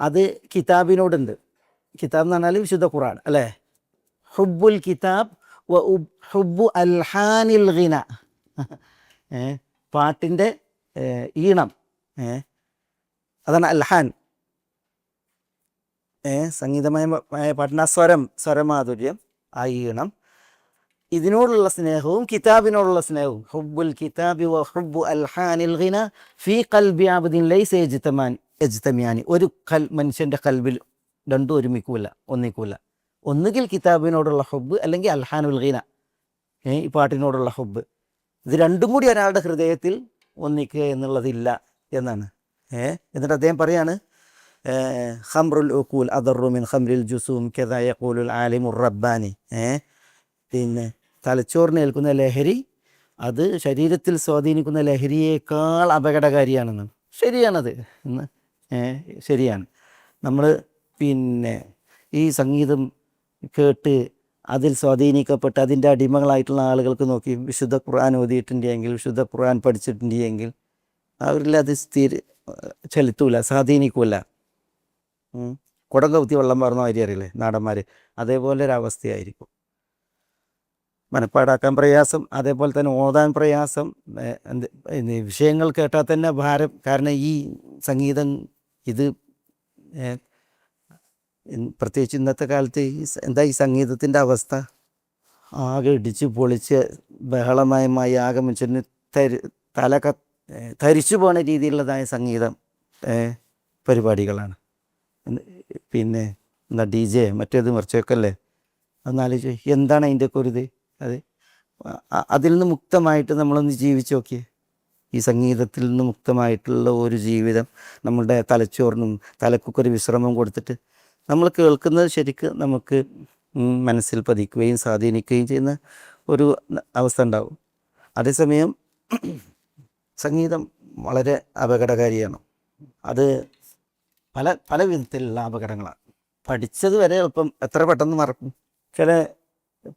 അത് കിതാബിനോടുണ്ട്. കിതാബ് എന്ന് പറഞ്ഞാൽ വിശുദ്ധ ഖുർആൻ അല്ലേ. ഹുബ്ബുൽ കിതാബ് വ ഹുബ്ബു അൽഹാനിൽ ഗിന, പാട്ടിൻ്റെ ഈണം, അതാണ് അൽഹാൻ. സംഗീതമായ പാട്ടിൻ്റെ ആ സ്വരമാധുര്യം, ആ ഈണം, ഇതിനോടുള്ള സ്നേഹവും കിതാബിനോടുള്ള സ്നേഹവും. ഹുബ്ബുൽ കിതാബി വ ഹുബ്ബു അൽഹാനിൽ ഗിന ഫീ ഖൽബി അബ്ദിൻ ലൈസ യജ്തമിയാനി. ഒരു മനുഷ്യൻ്റെ കൽബിൽ രണ്ടും ഒന്നിക്കൂല. ഒന്നുകിൽ കിതാബിനോടുള്ള ഹുബ്ബ് അല്ലെങ്കിൽ അൽഹാനുൽ ഗിന, ഈ പാട്ടിനോടുള്ള ഹുബ്ബ്. ഇത് രണ്ടും കൂടി ഒരാളുടെ ഹൃദയത്തിൽ ഒന്നിക്കുക എന്നുള്ളതില്ല എന്നാണ്. എന്നിട്ട് അദ്ദേഹം പറയാണ്, ഖംറുൽ ഉഖൂൽ അദറു മിൻ ഖംറിൽ ജുസൂം കദാ യഖൂലുൽ ആലിമുർ റബ്ബാനി. പിന്നെ തലച്ചോറിനേൽക്കുന്ന ലഹരി അത് ശരീരത്തിൽ സ്വാധീനിക്കുന്ന ലഹരിയേക്കാൾ അപകടകാരിയാണെന്ന്. ശരിയാണത്, ശരിയാണ്. നമ്മൾ പിന്നെ ഈ സംഗീതം കേട്ട് അതിൽ സ്വാധീനിക്കപ്പെട്ട് അതിൻ്റെ അടിമകളായിട്ടുള്ള ആളുകൾക്ക് നോക്കി, വിശുദ്ധ ഖുർആൻ ഓതിയിട്ടുണ്ടെങ്കിൽ, വിശുദ്ധ ഖുർആൻ പഠിച്ചിട്ടുണ്ടെങ്കിൽ അവരിൽ അത് ചെലുത്തൂല, സ്വാധീനിക്കൂല. കുടം കൗത്തി വെള്ളം പറഞ്ഞ മാതിരി അറിയില്ലേ നാടന്മാർ, അതേപോലെ ഒരവസ്ഥയായിരിക്കും. മനപ്പാടാക്കാൻ പ്രയാസം, അതേപോലെ തന്നെ ഓതാൻ പ്രയാസം. വിഷയങ്ങൾ കേട്ടാൽ തന്നെ ഭാരം. കാരണം ഈ സംഗീതം ഇത് പ്രത്യേകിച്ച് ഇന്നത്തെ കാലത്ത് ഈ സംഗീതത്തിൻ്റെ അവസ്ഥ ആകെ ഇടിച്ച് പൊളിച്ച് ബഹളമയമായി ആകെ മനുഷ്യന് തരിച്ചു പോണ രീതിയിലുള്ളതായ സംഗീതം പരിപാടികളാണ്. പിന്നെ എന്താ DJ മറ്റേത് മറിച്ചൊക്കെ അല്ലേ. അതൊന്നാലോചിച്ച് എന്താണ് അതിൻ്റെയൊക്കെ ഒരു ഇത്. അതിൽ നിന്ന് മുക്തമായിട്ട് നമ്മളൊന്ന് ജീവിച്ച് നോക്കിയേ. ഈ സംഗീതത്തിൽ നിന്ന് മുക്തമായിട്ടുള്ള ഒരു ജീവിതം നമ്മളുടെ തലച്ചോറിനും തലക്കൊക്കെ വിശ്രമം കൊടുത്തിട്ട് നമ്മൾ കേൾക്കുന്നത് ശരിക്ക് നമുക്ക് മനസ്സിൽ പതിക്കുകയും സ്വാധീനിക്കുകയും ചെയ്യുന്ന ഒരു അവസ്ഥ ഉണ്ടാവും. അതേസമയം സംഗീതം വളരെ അപകടകാരിയാണ്. അത് പല വിധത്തിലുള്ള അപകടങ്ങളാണ്. പഠിച്ചത് വരെ എളുപ്പം എത്ര പെട്ടെന്ന് മറക്കും. ചില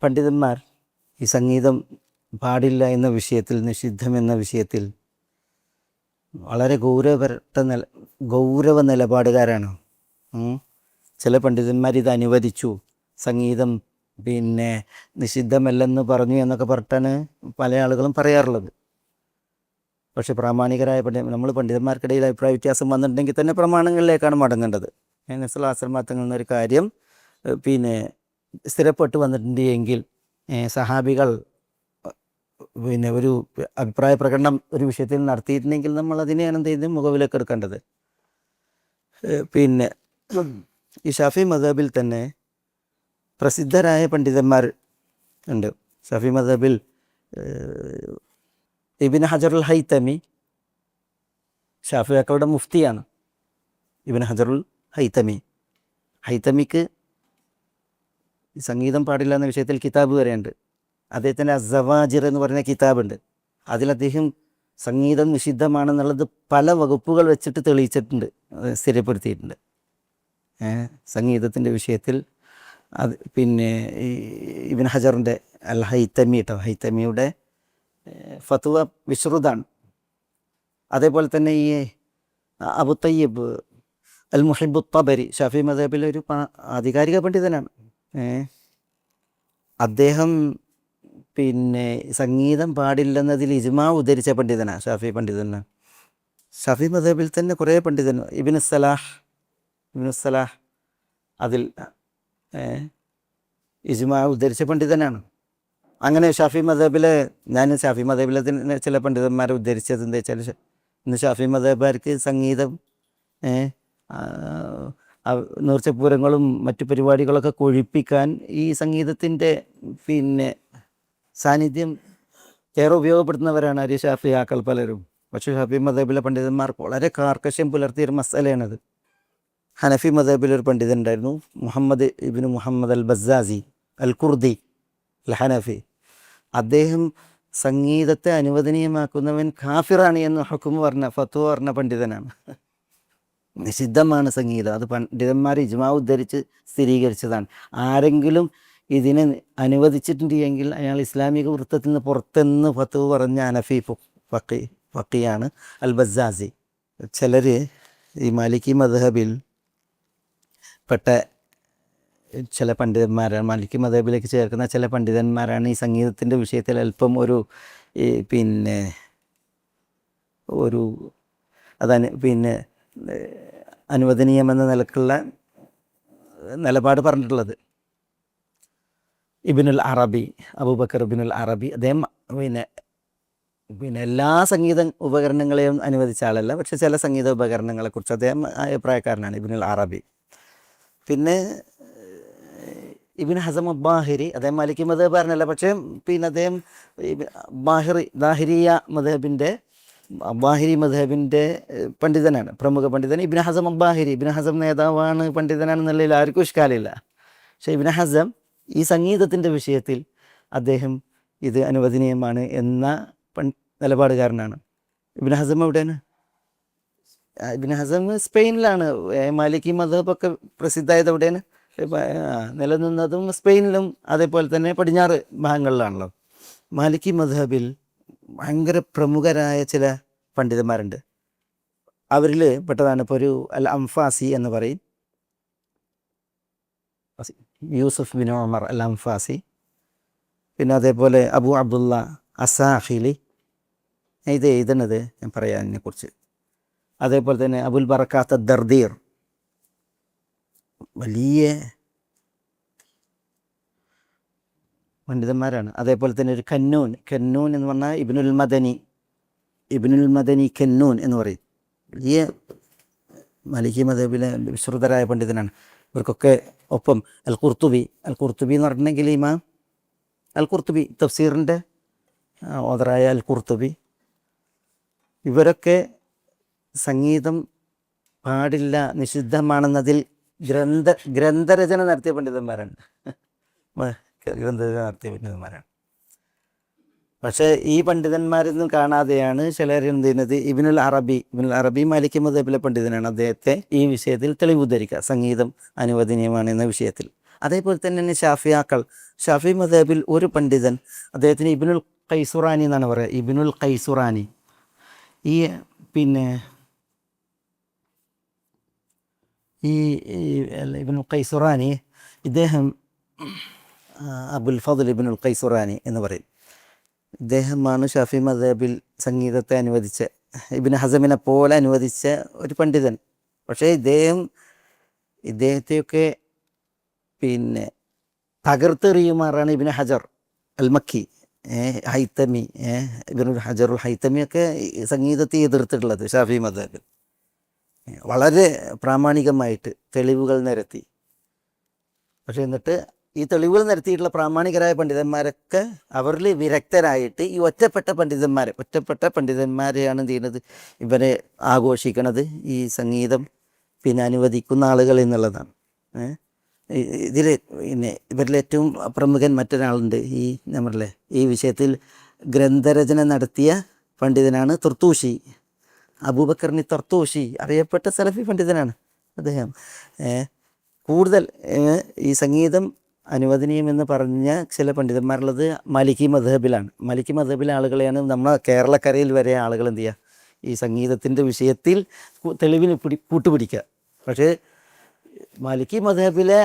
പണ്ഡിതന്മാർ ഈ സംഗീതം പാടില്ല എന്ന വിഷയത്തിൽ, നിഷിദ്ധം എന്ന വിഷയത്തിൽ വളരെ ഗൗരവ നിലപാടുകാരാണ്. ചില പണ്ഡിതന്മാർ ഇത് അനുവദിച്ചു, സംഗീതം പിന്നെ നിഷിദ്ധമല്ലെന്ന് പറഞ്ഞു എന്നൊക്കെ പറഞ്ഞിട്ടാണ് പല ആളുകളും പറയാറുള്ളത്. പക്ഷെ പ്രാമാണികരായ നമ്മൾ പണ്ഡിതന്മാർക്കിടയിൽ അഭിപ്രായ വ്യത്യാസം വന്നിട്ടുണ്ടെങ്കിൽ തന്നെ പ്രമാണങ്ങളിലേക്കാണ് മടങ്ങേണ്ടത്. ആശ്രമാർത്ഥങ്ങൾ എന്നൊരു കാര്യം പിന്നെ സ്ഥിരപ്പെട്ട് വന്നിട്ടുണ്ട് എങ്കിൽ, സഹാബികൾ പിന്നെ ഒരു അഭിപ്രായ പ്രകടനം ഒരു വിഷയത്തിൽ നടത്തിയിട്ടുണ്ടെങ്കിൽ നമ്മൾ അതിനെയാണ് എന്ത് ചെയ്ത് മുഖവിലേക്ക് എടുക്കേണ്ടത്. പിന്നെ ഈ ഷാഫി മദ്ഹബിൽ തന്നെ പ്രസിദ്ധരായ പണ്ഡിതന്മാർ ഉണ്ട്. ഷാഫി മദ്ഹബിൽ ഇബ്നു ഹജറുൽ ഹൈതമി ഷാഫിയാക്കളുടെ മുഫ്തിയാണ്. ഇബ്നു ഹജറുൽ ഹൈതമിക്ക് സംഗീതം പാടില്ല എന്ന വിഷയത്തിൽ കിതാബ് വരെയുണ്ട്. അദ്ദേഹത്തിൻ്റെ അസ്സവാജിർ എന്ന് പറയുന്ന കിതാബുണ്ട്. അതിൽ അദ്ദേഹം സംഗീതം നിഷിദ്ധമാണെന്നുള്ളത് പല വകുപ്പുകൾ വെച്ചിട്ട് തെളിയിച്ചിട്ടുണ്ട്, സ്ഥിരപ്പെടുത്തിയിട്ടുണ്ട്. സംഗീതത്തിൻ്റെ വിഷയത്തിൽ അത് പിന്നെ ഇബ്നു ഹജറിൻ്റെ ഹൈതമിയുടെ ഫത്വ വിശ്രുതാണ്. അതേപോലെ തന്നെ ഈ അബു തയ്യിബ് അൽ മുഹിബ് തബരി ഷാഫി മദ്ഹബിലെ ഒരു ആധികാരിക പണ്ഡിതനാണ്. അദ്ദേഹം പിന്നെ സംഗീതം പാടില്ലെന്നതിൽ ഇജ്മാ ഉദ്ധരിച്ച പണ്ഡിതനാണ്, ഷാഫി പണ്ഡിതനാണ്. ഷാഫി മദ്ഹബിൽ തന്നെ കുറേ പണ്ഡിതൻ, ഇബ്നു സലാഹ് അതിൽ ഇജ്മാ ഉദ്ധരിച്ച പണ്ഡിതനാണ്. അങ്ങനെ ഷാഫി മദ്ഹബിലെ ചില പണ്ഡിതന്മാരെ ഉദ്ധരിച്ചത് എന്താ വെച്ചാൽ, ഇന്ന് ഷാഫി മദ്ഹബുകാർക്ക് സംഗീതം നേർച്ചപ്പൂരങ്ങളും മറ്റു പരിപാടികളൊക്കെ കൊഴിപ്പിക്കാൻ ഈ സംഗീതത്തിൻ്റെ പിന്നെ സാന്നിധ്യം ഏറെ ഉപയോഗപ്പെടുത്തുന്നവരാണ് ഷാഫിയാക്കൾ പലരും. പക്ഷേ ഷാഫി മദ്ഹബിലെ പണ്ഡിതന്മാർക്ക് വളരെ കാർക്കശ്യം പുലർത്തിയൊരു മസലയാണത്. ഹനഫി മദ്ഹബിലൊരു പണ്ഡിതൻ ഉണ്ടായിരുന്നു, മുഹമ്മദ് അൽ ബസ്സാസി അൽ ഖുർദി അൽ ഹനഫി. അദ്ദേഹം സംഗീതത്തെ അനുവദനീയമാക്കുന്നവൻ കാഫിറാണ് എന്ന് ഹുക്മ് പറഞ്ഞ ഫത്വ പറഞ്ഞ പണ്ഡിതനാണ്. നിഷിദ്ധമാണ് സംഗീതം. അത് പണ്ഡിതന്മാർ ഇജ്മാ ഉദ്ധരിച്ച് സ്ഥിരീകരിച്ചതാണ്. ആരെങ്കിലും ഇതിനെ അനുവദിച്ചിട്ടുണ്ട് എങ്കിൽ അയാൾ ഇസ്ലാമിക വൃത്തത്തിൽ നിന്ന് പുറത്തെന്ന് ഫത്വ പറഞ്ഞ അനഫി ഫക്കിയാണ് അൽ ബസാസി. ചിലർ ഈ മാലിക്കി മദ്ഹബിൽ പെട്ട ചില പണ്ഡിതന്മാരാണ്, മാലിക്കി മദ്ഹബിലേക്ക് ചേർക്കുന്ന ചില പണ്ഡിതന്മാരാണ് ഈ സംഗീതത്തിൻ്റെ വിഷയത്തിൽ അല്പം ഒരു പിന്നെ അനുവദനീയമെന്ന നിലക്കുള്ള നിലപാട് പറഞ്ഞിട്ടുള്ളത്. ഇബ്നുൽ അറബി, അബൂബക്കർ ഇബ്നുൽ അറബി, അദ്ദേഹം പിന്നെ എല്ലാ സംഗീത ഉപകരണങ്ങളെയും അനുവദിച്ച ആളല്ല, പക്ഷെ ചില സംഗീത ഉപകരണങ്ങളെക്കുറിച്ച് അദ്ദേഹം അഭിപ്രായക്കാരനാണ് ഇബ്നുൽ അറബി. പിന്നെ ഇബ്നു ഹസം അബ്ബാഹിരി, അദ്ദേഹം മാലിക്കി മദ്ഹബാരനല്ല, പക്ഷേ പിന്നെ അദ്ദേഹം അബ്ബാഹിരി മദ്ഹബിൻ്റെ പണ്ഡിതനാണ്, പ്രമുഖ പണ്ഡിതൻ ഇബ്നു ഹസം അബ്ബാഹിരി. ഇബ്നു ഹസം നേതാവാണ്, പണ്ഡിതനാണെന്നുള്ളതിൽ ആർക്കും ഇഷ്കാലില്ല. പക്ഷേ ഇബ്നു ഹസം ഈ സംഗീതത്തിൻ്റെ വിഷയത്തിൽ അദ്ദേഹം ഇത് അനുവദനീയമാണ് എന്ന നിലപാടുകാരനാണ്. ഇബ്നു ഹസം എവിടെയാണ്? ഇബ്നു ഹസം സ്പെയിനിലാണ്. മാലിക്കി മദ്ഹബൊക്കെ പ്രസിദ്ധമായത് എവിടെയാണ്? നിലനിന്നതും സ്പെയിനിലും അതേപോലെ തന്നെ പടിഞ്ഞാറ് ഭാഗങ്ങളിലാണല്ലോ. മാലിക്കി മദ്ഹബിൽ ഭയങ്കര പ്രമുഖരായ ചില പണ്ഡിതന്മാരുണ്ട്. അവരിൽ പെട്ടതാണ് ഇപ്പോൾ ഒരു അൽ അംഫാസി എന്ന് പറയും, യൂസുഫ് ബിൻ ഉമർ അൽ അംഫാസി. പിന്നെ അതേപോലെ അബു അബ്ദുള്ള അസാഖിലി, ഇത് എഴുതുന്നത് ഞാൻ പറയാം ഇതിനെക്കുറിച്ച്. അതേപോലെ തന്നെ അബുൽ ബറക്കാത്ത് ദർദീർ, വലിയ പണ്ഡിതന്മാരാണ്. അതേപോലെ തന്നെ ഒരു കന്നൂൻ എന്ന് പറഞ്ഞാൽ ഇബ്നുൽ മദനി കന്നൂൻ എന്ന് പറയും, വലിയ മാലിക്കി മദ്ഹബിലെ വിശ്രുതരായ പണ്ഡിതനാണ്. ഇവർക്കൊക്കെ ഒപ്പം അൽ ഖുർത്തുബി എന്ന് പറഞ്ഞിട്ടുണ്ടെങ്കിൽ ഇമാം അൽ ഖുർത്തുബി, തഫ്സീറിൻ്റെ ഓതറായ അൽ ഖുർത്തുബി, ഇവരൊക്കെ സംഗീതം പാടില്ല, നിഷിദ്ധമാണെന്നതിൽ ഗ്രന്ഥരചന നടത്തിയ പണ്ഡിതന്മാരാണ്. പക്ഷേ ഈ പണ്ഡിതന്മാരൊന്നും കാണാതെയാണ് ചിലർ എന്ത് ചെയ്യുന്നത്, ഇബ്നുൽ അറബി മാലിക്കി മദ്ഹബിലെ പണ്ഡിതനാണ്. അദ്ദേഹത്തെ ഈ വിഷയത്തിൽ തെളിവുദ്ധരിക്കുക, സംഗീതം അനുവദനീയമാണ് എന്ന വിഷയത്തിൽ. അതേപോലെ തന്നെ ഷാഫി മദ്ഹബിൽ ഒരു പണ്ഡിതൻ, അദ്ദേഹത്തിന് ഇബ്നുൽ ഖൈസുറാനി എന്നാണ് പറയുക. ഇബ്നുൽ ഖൈസുറാനി ഈ ഇബ്നുൽ ഖൈസുറാനി, ഇദ്ദേഹം അബുൽ ഫضൽ ഇബ്നുൽ ഖൈസുറാനി എന്ന് പറയും. ഇദ്ദേഹമാണ് ഷാഫി മദ്ഹബിൽ സംഗീതത്തെ അനുവദിച്ച, ഇബ്നു ഹസമിനെ പോലെ അനുവദിച്ച ഒരു പണ്ഡിതൻ. പക്ഷേ ഇദ്ദേഹത്തെയൊക്കെ പിന്നെ തകർത്തെറിയുമാറാണ് ഇബ്നു ഹജർ അൽ മക്കി, ഹൈത്തമി, ഇബ്നുൽ ഹജറുൽ ഹൈത്തമിയൊക്കെ സംഗീതത്തെ എതിർത്തിട്ടുള്ളത് ഷാഫി മദ്ഹബിൽ. വളരെ പ്രാമാണികമായിട്ട് തെളിവുകൾ നിരത്തി. പക്ഷേ എന്നിട്ട് ഈ തെളിവുകൾ നിരത്തിയിട്ടുള്ള പ്രാമാണികരായ പണ്ഡിതന്മാരൊക്കെ അവരിൽ വിരക്തരായിട്ട് ഈ ഒറ്റപ്പെട്ട പണ്ഡിതന്മാരെയാണ് എന്ത് ചെയ്യുന്നത്, ഇവരെ ആഘോഷിക്കണത്, ഈ സംഗീതം പിന്നെ അനുവദിക്കുന്ന ആളുകൾ എന്നുള്ളതാണ്. ഇതിൽ പിന്നെ ഇവരിൽ ഏറ്റവും പ്രമുഖൻ മറ്റൊരാളുണ്ട്, ഈ വിഷയത്തിൽ ഗ്രന്ഥരചന നടത്തിയ പണ്ഡിതനാണ് തുർത്തൂഷി, അബൂബക്കറിന് തർത്തൂഷി, അറിയപ്പെട്ട സലഫി പണ്ഡിതനാണ് അദ്ദേഹം. കൂടുതൽ ഈ സംഗീതം അനുവദനീയമെന്ന് പറഞ്ഞ ചില പണ്ഡിതന്മാരുള്ളത് മാലിക്കി മദ്ഹബിലാണ്. മാലിക്കി മദ്ഹബിലെ ആളുകളെയാണ് നമ്മുടെ കേരളക്കരയിൽ വരെ ആളുകൾ എന്ത് ചെയ്യുക, ഈ സംഗീതത്തിൻ്റെ വിഷയത്തിൽ തെളിവിന് കൂട്ടുപിടിക്കുക. പക്ഷേ മാലിക്കി മദ്ഹബിലെ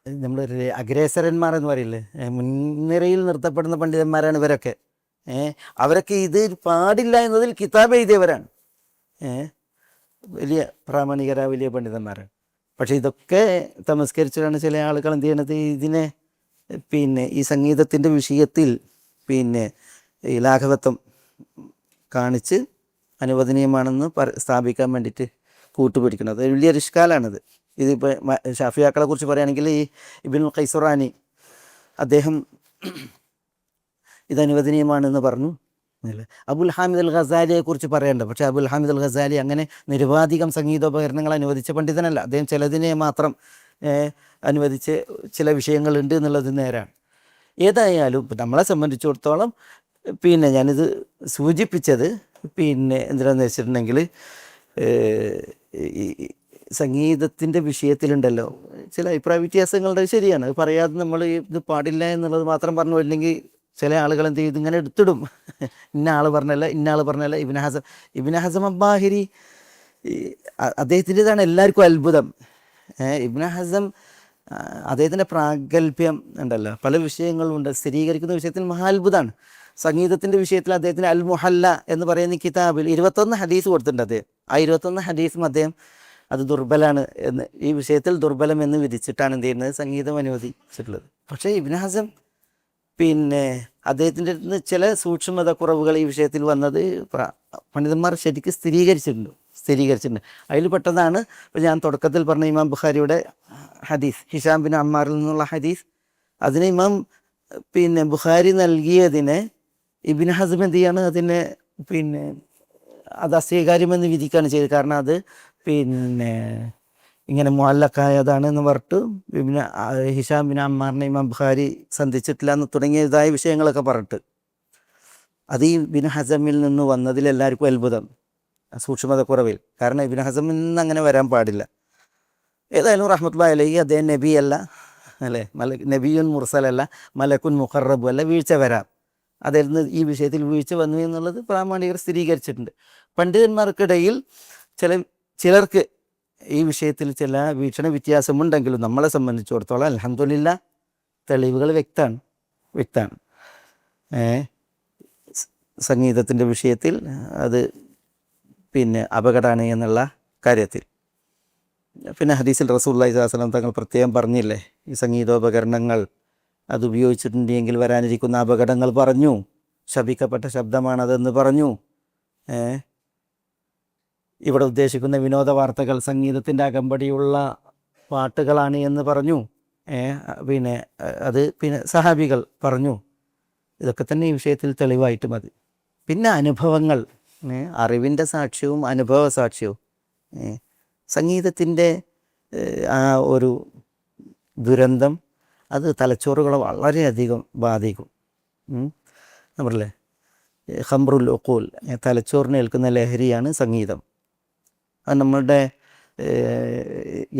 നമ്മളൊരു അഗ്രേസരന്മാരെന്ന് പറയില്ലേ, മുൻനിരയിൽ നിർത്തപ്പെടുന്ന പണ്ഡിതന്മാരാണ് ഇവരൊക്കെ. അവരൊക്കെ ഇത് പാടില്ല എന്നതിൽ കിതാബ് എഴുതിയവരാണ്, വലിയ പ്രാമാണികരായ വലിയ പണ്ഡിതന്മാരാണ്. പക്ഷേ ഇതൊക്കെ തമസ്കരിച്ചിട്ടാണ് ചില ആളുകൾ എന്ത് ചെയ്യണത്, ഇതിനെ പിന്നെ ഈ സംഗീതത്തിൻ്റെ വിഷയത്തിൽ പിന്നെ ഈ ലാഘവത്വം കാണിച്ച് അനുവദനീയമാണെന്ന് സ്ഥാപിക്കാൻ വേണ്ടിയിട്ട് കൂട്ടുപിടിക്കുന്നത്. വലിയൊരു ഇഷ്കാലാണിത്. ഇതിപ്പോൾ ഷാഫിയാക്കളെ കുറിച്ച് പറയുകയാണെങ്കിൽ ഈ ഇബ്നുൽ ഖൈസുറാനി അദ്ദേഹം ഇത് അനുവദനീയമാണെന്ന് പറഞ്ഞു. അബുൽ ഹാമിദ് അൽ ഖസാലിയെ കുറിച്ച് പറയേണ്ട, പക്ഷേ അബുൽ ഹാമിദ് അൽ ഖസാലി അങ്ങനെ നിരവധികം സംഗീതോപകരണങ്ങൾ അനുവദിച്ച പണ്ഡിതനല്ല. അദ്ദേഹം ചിലതിനെ മാത്രം അനുവദിച്ച് ചില വിഷയങ്ങളുണ്ട് എന്നുള്ളത് നേരാണ്. ഏതായാലും ഇപ്പം നമ്മളെ സംബന്ധിച്ചിടത്തോളം പിന്നെ ഞാനിത് സൂചിപ്പിച്ചത് പിന്നെ എന്തിനാന്ന് വെച്ചിട്ടുണ്ടെങ്കിൽ ഈ സംഗീതത്തിൻ്റെ വിഷയത്തിലുണ്ടല്ലോ ചില അഭിപ്രായ വ്യത്യാസങ്ങളുടെ ശരിയാണ്. അത് പറയാതെ നമ്മൾ ഇത് പാടില്ല എന്നുള്ളത് മാത്രം പറഞ്ഞു അല്ലെങ്കിൽ ചില ആളുകൾ എന്ത് ചെയ്യും, ഇങ്ങനെ എടുത്തിടും. ഇന്ന ആൾ പറഞ്ഞല്ല, ഇന്ന ആൾ പറഞ്ഞല്ല. ഇബ്നു ഹസം അബ്ബാഹിരി അദ്ദേഹത്തിൻ്റെതാണ് എല്ലാവർക്കും അത്ഭുതം. ഇബ്നു ഹസം അദ്ദേഹത്തിൻ്റെ പ്രാഗൽഭ്യം ഉണ്ടല്ലോ, പല വിഷയങ്ങളുണ്ട്, സ്ഥിരീകരിക്കുന്ന വിഷയത്തിൽ മഹാത്ഭുതമാണ്. സംഗീതത്തിൻ്റെ വിഷയത്തിൽ അദ്ദേഹത്തിന് അൽ മുഹല്ല എന്ന് പറയുന്ന കിതാബിൽ 21 ഹദീസ് കൊടുത്തിട്ടുണ്ട്. അദ്ദേഹം ആ 21 ഹദീസും അദ്ദേഹം അത് ദുർബലാണ് എന്ന്, ഈ വിഷയത്തിൽ ദുർബലം എന്ന് വിധിച്ചിട്ടാണ് എന്ത് ചെയ്യുന്നത്, സംഗീതം അനുവദിച്ചിട്ടുള്ളത്. പക്ഷേ ഇബ്നു ഹസം പിന്നെ അദ്ദേഹത്തിൻ്റെ അടുത്ത് ചില സൂക്ഷ്മത കുറവുകൾ ഈ വിഷയത്തിൽ വന്നത് പണ്ഡിതന്മാർ ശരിക്കും സ്ഥിരീകരിച്ചിട്ടുണ്ട്. അതിൽ പെട്ടതാണ് ഇപ്പോൾ ഞാൻ തുടക്കത്തിൽ പറഞ്ഞ ഇമാം ബുഖാരിയുടെ ഹദീസ്, ഹിഷാം ബിൻ അമ്മാറിൽ നിന്നുള്ള ഹദീസ്. അതിന് ഇമാം പിന്നെ ബുഖാരി നൽകിയതിനെ ഇബ്നു ഹസം എന്ത് ചെയ്യാണ്, അതിനെ പിന്നെ അത് അസ്വീകാര്യമെന്ന് വിധിക്കുകയാണ് ചെയ്തത്. കാരണം അത് പിന്നെ ഇങ്ങനെ മുഅല്ലഖായതാണ് എന്ന് പറഞ്ഞിട്ട് ഹിഷാം ബിൻ അമ്മാറിനെ ഇമാം ബുഖാരി സന്ധിച്ചിട്ടില്ല എന്ന് തുടങ്ങിയതായ വിഷയങ്ങളൊക്കെ പറഞ്ഞിട്ട്, അത് ഈ ഇബ്നു ഹസമിൽ നിന്ന് വന്നതിൽ എല്ലാവർക്കും അത്ഭുതം, സൂക്ഷ്മത കുറവിൽ. കാരണം ഇബ്നു ഹസമിൽ നിന്ന് അങ്ങനെ വരാൻ പാടില്ല. ഏതായാലും റഹ്മത്തുള്ളാഹി അലൈഹി അദ്ദേഹം നബിയല്ല അല്ലേ, നബിയുൻ മുർസലല്ല, മലക്കുൻ മുഖറബും അല്ല, വീഴ്ച വരാം. അതിൽ നിന്ന് ഈ വിഷയത്തിൽ വീഴ്ച വന്നു എന്നുള്ളത് പ്രാമാണികർ സ്ഥിരീകരിച്ചിട്ടുണ്ട്. പണ്ഡിതന്മാർക്കിടയിൽ ചിലർക്ക് ഈ വിഷയത്തിൽ ചില വീക്ഷണ വ്യത്യാസമുണ്ടെങ്കിലും നമ്മളെ സംബന്ധിച്ചിടത്തോളം അൽഹംദുലില്ലാ തെളിവുകൾ വ്യക്തമാണ്. സംഗീതത്തിൻ്റെ വിഷയത്തിൽ അത് പിന്നെ അപകടമാണ് എന്നുള്ള കാര്യത്തിൽ. പിന്നെ ഹദീസിൽ റസൂലുള്ളാഹി സ്വല്ലല്ലാഹു അലൈഹി വസല്ലം തങ്ങൾ പ്രത്യേകം പറഞ്ഞില്ലേ, ഈ സംഗീതോപകരണങ്ങൾ അത് ഉപയോഗിച്ചിട്ടുണ്ടെങ്കിൽ വരാനിരിക്കുന്ന അപകടങ്ങൾ പറഞ്ഞു. ശപിക്കപ്പെട്ട ശബ്ദമാണതെന്ന് പറഞ്ഞു. ഇവിടെ ഉദ്ദേശിക്കുന്ന വിനോദ വാർത്തകൾ സംഗീതത്തിൻ്റെ അകമ്പടിയുള്ള പാട്ടുകളാണ് എന്ന് പറഞ്ഞു. പിന്നെ സഹാബികൾ പറഞ്ഞു. ഇതൊക്കെ തന്നെ ഈ വിഷയത്തിൽ തെളിവായിട്ട് മതി. പിന്നെ അനുഭവങ്ങൾ, അറിവിൻ്റെ സാക്ഷ്യവും അനുഭവ സാക്ഷ്യവും. സംഗീതത്തിൻ്റെ ആ ഒരു ദുരന്തം അത് തലച്ചോറുകളെ വളരെയധികം ബാധിക്കും. നമ്മളല്ലേ ഖംറുൽ ഉഖൂൽ, തലച്ചോറിന് ഏൽക്കുന്ന ലഹരിയാണ് സംഗീതം. അത് നമ്മളുടെ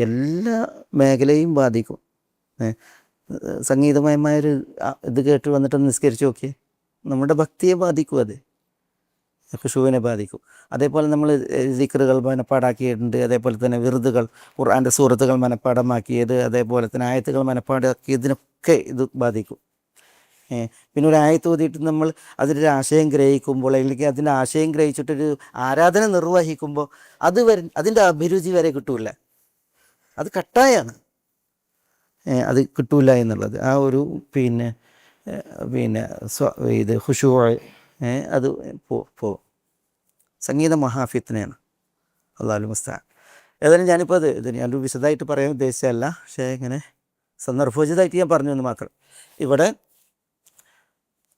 എല്ലാ മേഖലയും ബാധിക്കും. സംഗീതമയമായൊരു ഇത് കേട്ട് വന്നിട്ട് നിസ്കരിച്ച് നോക്കിയേ, നമ്മുടെ ഭക്തിയെ ബാധിക്കും, അത് ഖുശൂവിനെ ബാധിക്കും. അതേപോലെ നമ്മൾ ദിക്റുകൾ മനപ്പാടാക്കിയിട്ടുണ്ട്, അതേപോലെ തന്നെ വിറുതുകൾ, ഖുർആൻ്റെ സൂറത്തുകൾ മനപ്പാടമാക്കിയത്, അതേപോലെ തന്നെ ആയത്തുകൾ മനപ്പാടാക്കിയതിനൊക്കെ ഇത് ബാധിക്കും. പിന്നെ ഒരു ആയത്ത് ഓതിയിട്ട് നമ്മൾ അതിൻ്റെ ആശയം ഗ്രഹിക്കുമ്പോൾ, അല്ലെങ്കിൽ അതിൻ്റെ ആശയം ഗ്രഹിച്ചിട്ടൊരു ആരാധന നിർവഹിക്കുമ്പോൾ അതിൻ്റെ അഭിരുചി വരെ കിട്ടൂല, അത് കട്ടായാണ്, അത് കിട്ടൂല എന്നുള്ളത്. ആ ഒരു പിന്നെ ഇത് ഖുശൂ അത് പോകും. സംഗീത മഹാഫിത്നയാണ്, അല്ലാഹുൽ മുസ്തആൻ. ഏതായാലും ഞാനിപ്പോൾ ഇത് ഞാനൊരു വിശദമായിട്ട് പറയാൻ ഉദ്ദേശിച്ചതല്ല, പക്ഷേ ഇങ്ങനെ സന്ദർഭോചിതമായിട്ട് ഞാൻ പറഞ്ഞു എന്ന് മാത്രം. ഇവിടെ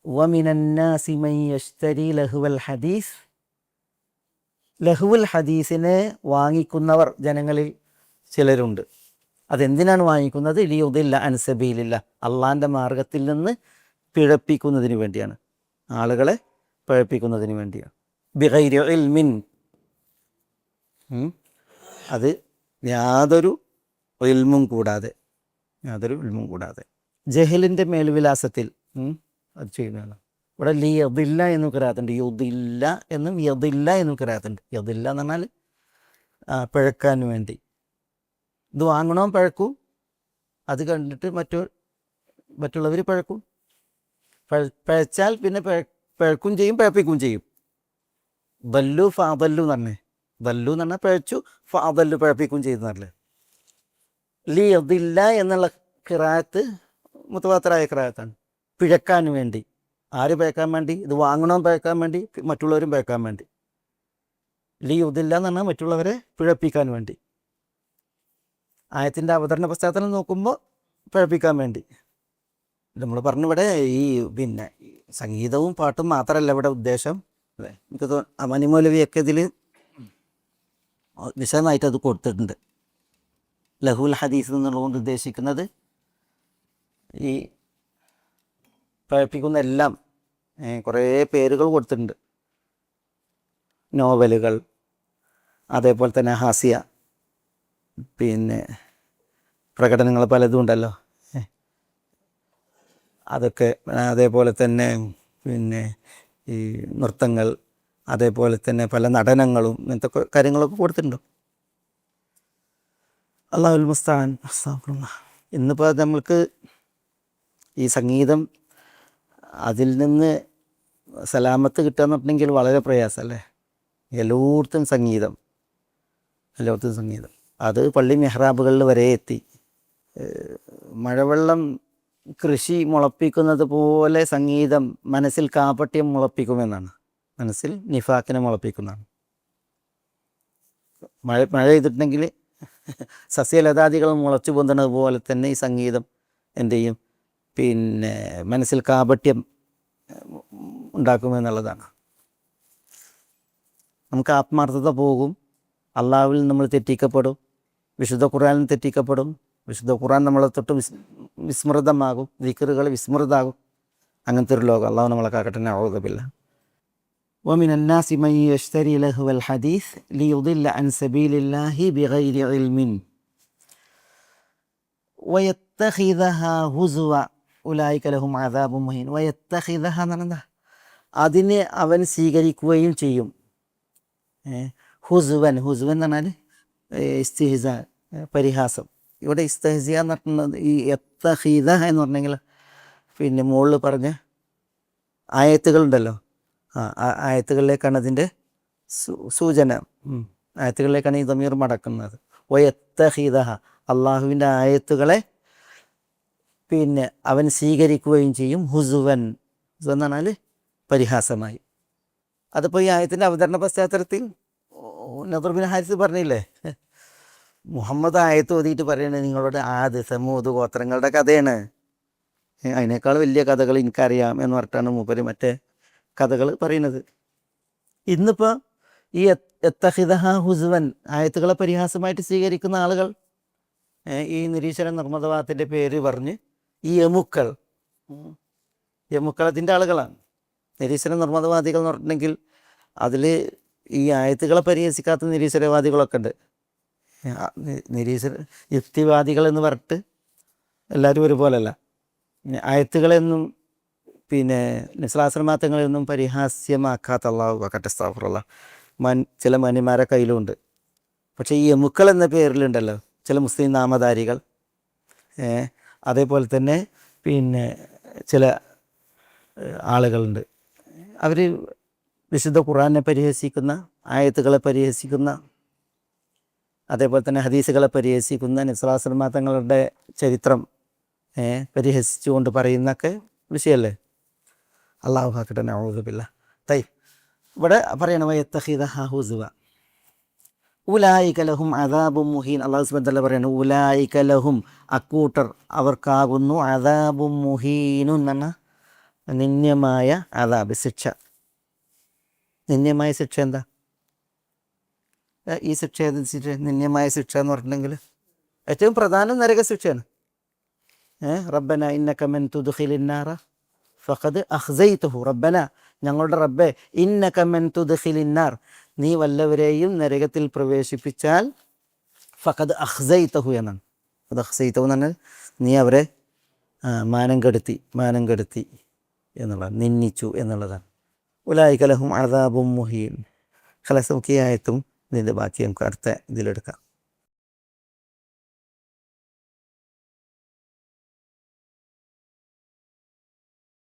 വമിനന്നാസി മൻ യശ്തരി ലഹുവൽ ഹദീസ്, ലഹുവൽ ഹദീസിനെ വാങ്ങിക്കുന്നവർ ജനങ്ങളിൽ ചിലരുണ്ട്. അതെന്തിനാണ് വാങ്ങിക്കുന്നത്? ലിയുദില്ല അൻ സബീലില്ല, അള്ളാൻ്റെ മാർഗത്തിൽ നിന്ന് പിഴപ്പിക്കുന്നതിന് വേണ്ടിയാണ്, ആളുകളെ പിഴപ്പിക്കുന്നതിന് വേണ്ടിയാണ്. ബിഗൈരി ഇൽമിൻ, അത് യാതൊരു ഇൽമും കൂടാതെ ജഹലിൻ്റെ മേൽവിലാസത്തിൽ അത് ചെയ്യുന്നതാണ്. ഇവിടെ യദില്ല എന്നും കിറാത്തുണ്ട്, യുദില്ല എന്നും യദില്ല എന്നും കിറാത്തുണ്ട്. യദില്ല എന്ന് പറഞ്ഞാൽ പിഴക്കാൻ വേണ്ടി. ഇത് വാങ്ങണോ പിഴക്കും, അത് കണ്ടിട്ട് മറ്റുള്ളവർ പിഴക്കും. പിഴച്ചാൽ പിന്നെ പിഴക്കും ചെയ്യും, പിഴപ്പിക്കും ചെയ്യും. ദല്ലു ഫാദല്ലു എന്ന് പറഞ്ഞേ, ദല്ലു എന്ന് പറഞ്ഞാൽ പിഴച്ചു, ഫാദല്ലു പിഴപ്പിക്കും ചെയ്യുന്നതല്ലേ. ലിയദില്ല എന്നുള്ള ഖിറാഅത്ത് മുതവാത്തിറായ ഖിറാഅത്താണ്. പിഴക്കാൻ വേണ്ടി. ആര് പിഴക്കാൻ വേണ്ടി? ഇത് വാങ്ങണം പിഴക്കാൻ വേണ്ടി, മറ്റുള്ളവരും പിഴക്കാൻ വേണ്ടി. ലിയുദില്ല എന്ന് പറഞ്ഞാൽ മറ്റുള്ളവരെ പിഴപ്പിക്കാൻ വേണ്ടി. ആയത്തിൻ്റെ അവതരണ പശ്ചാത്തലം നോക്കുമ്പോൾ പിഴപ്പിക്കാൻ വേണ്ടി. നമ്മൾ പറഞ്ഞിവിടെ ഈ പിന്നെ സംഗീതവും പാട്ടും മാത്രമല്ല ഇവിടെ ഉദ്ദേശം. അല്ലേ, എനിക്ക് അമാനി മൗലവിയൊക്കെ ഇതിൽ വിശദമായിട്ട് അത് കൊടുത്തിട്ടുണ്ട്. ലഹുൽ ഹദീസ് എന്നുള്ളതുകൊണ്ട് ഉദ്ദേശിക്കുന്നത് ഈ പഴപ്പിക്കുന്ന എല്ലാം കുറേ പേരുകൾ കൊടുത്തിട്ടുണ്ട്. നോവലുകൾ, അതേപോലെ തന്നെ ഹാസ്യ, പിന്നെ പ്രകടനങ്ങൾ പലതും ഉണ്ടല്ലോ, അതൊക്കെ. അതേപോലെ തന്നെ പിന്നെ ഈ നൃത്തങ്ങൾ, അതേപോലെ തന്നെ പല നടനങ്ങളും, ഇങ്ങനത്തെ കാര്യങ്ങളൊക്കെ കൊടുത്തിട്ടുണ്ട്. അല്ലാഹുൽ മുസ്തആൻ. ഇന്നിപ്പോൾ നമ്മൾക്ക് ഈ സംഗീതം അതിൽ നിന്ന് സലാമത്ത് കിട്ടുക എന്ന് പറഞ്ഞെങ്കിൽ വളരെ പ്രയാസമല്ലേ. എല്ലായിടത്തും സംഗീതം, എല്ലായിടത്തും സംഗീതം. അത് പള്ളി മെഹ്റാബുകളിൽ വരെ എത്തി. മഴവെള്ളം കൃഷി മുളപ്പിക്കുന്നത് പോലെ സംഗീതം മനസ്സിൽ കാപട്യം മുളപ്പിക്കുമെന്നാണ്, മനസ്സിൽ നിഫാക്കിനെ മുളപ്പിക്കുന്നതാണ്. മഴ പെയ്തിട്ടുണ്ടെങ്കിൽ സസ്യലതാദികൾ മുളച്ചു പൊന്തുന്നത് പോലെ തന്നെ ഈ സംഗീതം എന്ത് ചെയ്യും, പിന്നെ മനസ്സിൽ കാപട്യം ഉണ്ടാക്കുമെന്നുള്ളതാണ്. നമുക്ക് ആത്മാർത്ഥത പോകും, അള്ളാഹുവിൽ നമ്മൾ തെറ്റിക്കപ്പെടും, വിശുദ്ധ ഖുർആനിൽ തെറ്റിക്കപ്പെടും, വിശുദ്ധ ഖുർആൻ നമ്മളെ തൊട്ട് വിസ്മൃതമാകും, ദിക്റുകൾ വിസ്മൃതാകും. അങ്ങനത്തെ ഒരു ലോകം അള്ളാഹു നമ്മളെ കാക്കട്ടെ. നഊദു ബില്ലാഹ്. ومن الناس من يشتري لهو الحديث ليضل عن سبيل الله بغير علم ويتخذها هزوا أولئك لهم عذاب مهين. ويتخذها എന്ന് അതിനെ അവൻ സ്വീകരിക്കുകയും ചെയ്യും. ഹുസുവൻ എന്ന് പറഞ്ഞാൽ ഇസ്തിഹ്സ, പരിഹാസം. ഇവിടെ ഇസ്തിഹ്സ എന്ന് പറഞ്ഞത് ഈ യത്തഖീദ എന്ന് പറഞ്ഞെങ്കിൽ പിന്നെ മുകളിൽ പറഞ്ഞ ആയത്തുകളുണ്ടല്ലോ, ആയത്തുകളിലേക്കാണ് അതിൻ്റെ സൂചന. ആയത്തുകളിലേക്കാണ് ഈ ദമീർ മടക്കുന്നത്. വയത്തഖീദഹ, അള്ളാഹുവിൻ്റെ ആയത്തുകളെ പിന്നെ അവൻ സ്വീകരിക്കുകയും ചെയ്യും. ഹുസുവൻ എന്ന് പറഞ്ഞാൽ പരിഹാസമായി. അതിപ്പോൾ ഈ ആയത്തിൻ്റെ അവതരണ പശ്ചാത്തലത്തിൽ നദർ ബിൻ ഹാരിസ് പറഞ്ഞില്ലേ, മുഹമ്മദ് ആയത്ത് ഓതിയിട്ട് പറയണത് നിങ്ങളുടെ ആദ് സമൂദ് ഗോത്രങ്ങളുടെ കഥയാണ്, അതിനേക്കാൾ വലിയ കഥകൾ എനിക്കറിയാം എന്ന് പറഞ്ഞിട്ടാണ് മൂപ്പര് മറ്റേ കഥകൾ പറയുന്നത്. ഇന്നിപ്പോൾ ഈ യത്തഖിദഹ ഹുസുവൻ, ആയത്തുകളെ പരിഹാസമായിട്ട് സ്വീകരിക്കുന്ന ആളുകൾ, ഈ നിരീശ്വര നിർമ്മതവാദത്തിൻ്റെ പേര് പറഞ്ഞ് ഈ യമുക്കളത്തിൻ്റെ ആളുകളാണ്. നിരീശ്വര നിർമ്മതവാദികൾ എന്ന് പറഞ്ഞിട്ടുണ്ടെങ്കിൽ അതിൽ ഈ ആയത്തുകളെ പരിഹസിക്കാത്ത നിരീശ്വരവാദികളൊക്കെ ഉണ്ട്. യുക്തിവാദികൾ എന്ന് പറഞ്ഞിട്ട് എല്ലാവരും ഒരുപോലല്ല. ആയത്തുകളെന്നും പിന്നെ നിസ്ലാശ്രമാത്തങ്ങളെയൊന്നും പരിഹാസ്യമാക്കാത്ത അള്ളാഹു വക്കട്ടെ, അസ്തഗ്ഫിറുല്ലാ. ചില മനുമാരെ കയ്യിലുമുണ്ട്. പക്ഷേ ഈ എമുക്കൾ എന്ന പേരിലുണ്ടല്ലോ ചില മുസ്ലിം നാമധാരികൾ, അതേപോലെ തന്നെ പിന്നെ ചില ആളുകളുണ്ട്. അവർ വിശുദ്ധ ഖുർആനെ പരിഹസിക്കുന്ന, ആയത്തുകളെ പരിഹസിക്കുന്ന, അതേപോലെ തന്നെ ഹദീസുകളെ പരിഹസിക്കുന്ന, നിസ്ലാശ്രമാത്തങ്ങളുടെ ചരിത്രം പരിഹസിച്ചുകൊണ്ട് പറയുന്നൊക്കെ വിഷയമല്ലേ. അള്ളാഹു കാക്കട്ടെ. നഊദു ബില്ലാഹ്. ഇവിടെ പറയണ വയത്തഖിദഹ ഹുസുവ ഉലായിക ലഹും അദാബും മുഹീൻ. അള്ളാഹു സുബ്ഹാനഹു വ തആല പറയണു ഉലായിക ലഹും, അക്കൂട്ടർ അവർക്കാകുന്നു, അദാബും മുഹീനും എന്ന നിന്ദ്യമായ അദാബ്, ശിക്ഷ. നിന്ദ്യമായ ശിക്ഷ എന്താ? ഈ ശിക്ഷ ഏതനുസരിച്ച് നിന്ദ്യമായ ശിക്ഷ എന്ന് പറഞ്ഞിട്ടുണ്ടെങ്കിൽ ഏറ്റവും പ്രധാനം നരക ശിക്ഷയാണ്. റബ്ബന ഇന്നക മൻ തുദ്ഖിലിന്നാറ ഫഖദ് അഖ്സൈതഹു. റബ്ബന, ഞങ്ങളുടെ റബ്ബെ, ഇന്നക മൻ തുദ്ഖിലിന്നാർ, നീ വല്ലവരെയും നരകത്തിൽ പ്രവേശിപ്പിച്ചാൽ ഫഖദ് അഖ്സൈതഹു എന്നാണ്. അത് അഖ്സൈതഹു എന്ന് പറഞ്ഞാൽ നീ അവരെ മാനം കെടുത്തി എന്നുള്ളതാണ്, നിന്ദിച്ചു എന്നുള്ളതാണ്. ഉലായിക ലഹും അദാബും മുഹീൻ. ഖലാസ്, നമുക്ക് ഈ ആയത്തും ഇതിൻ്റെ ബാക്കി നമുക്ക് അടുത്ത ഇതിലെടുക്കാം.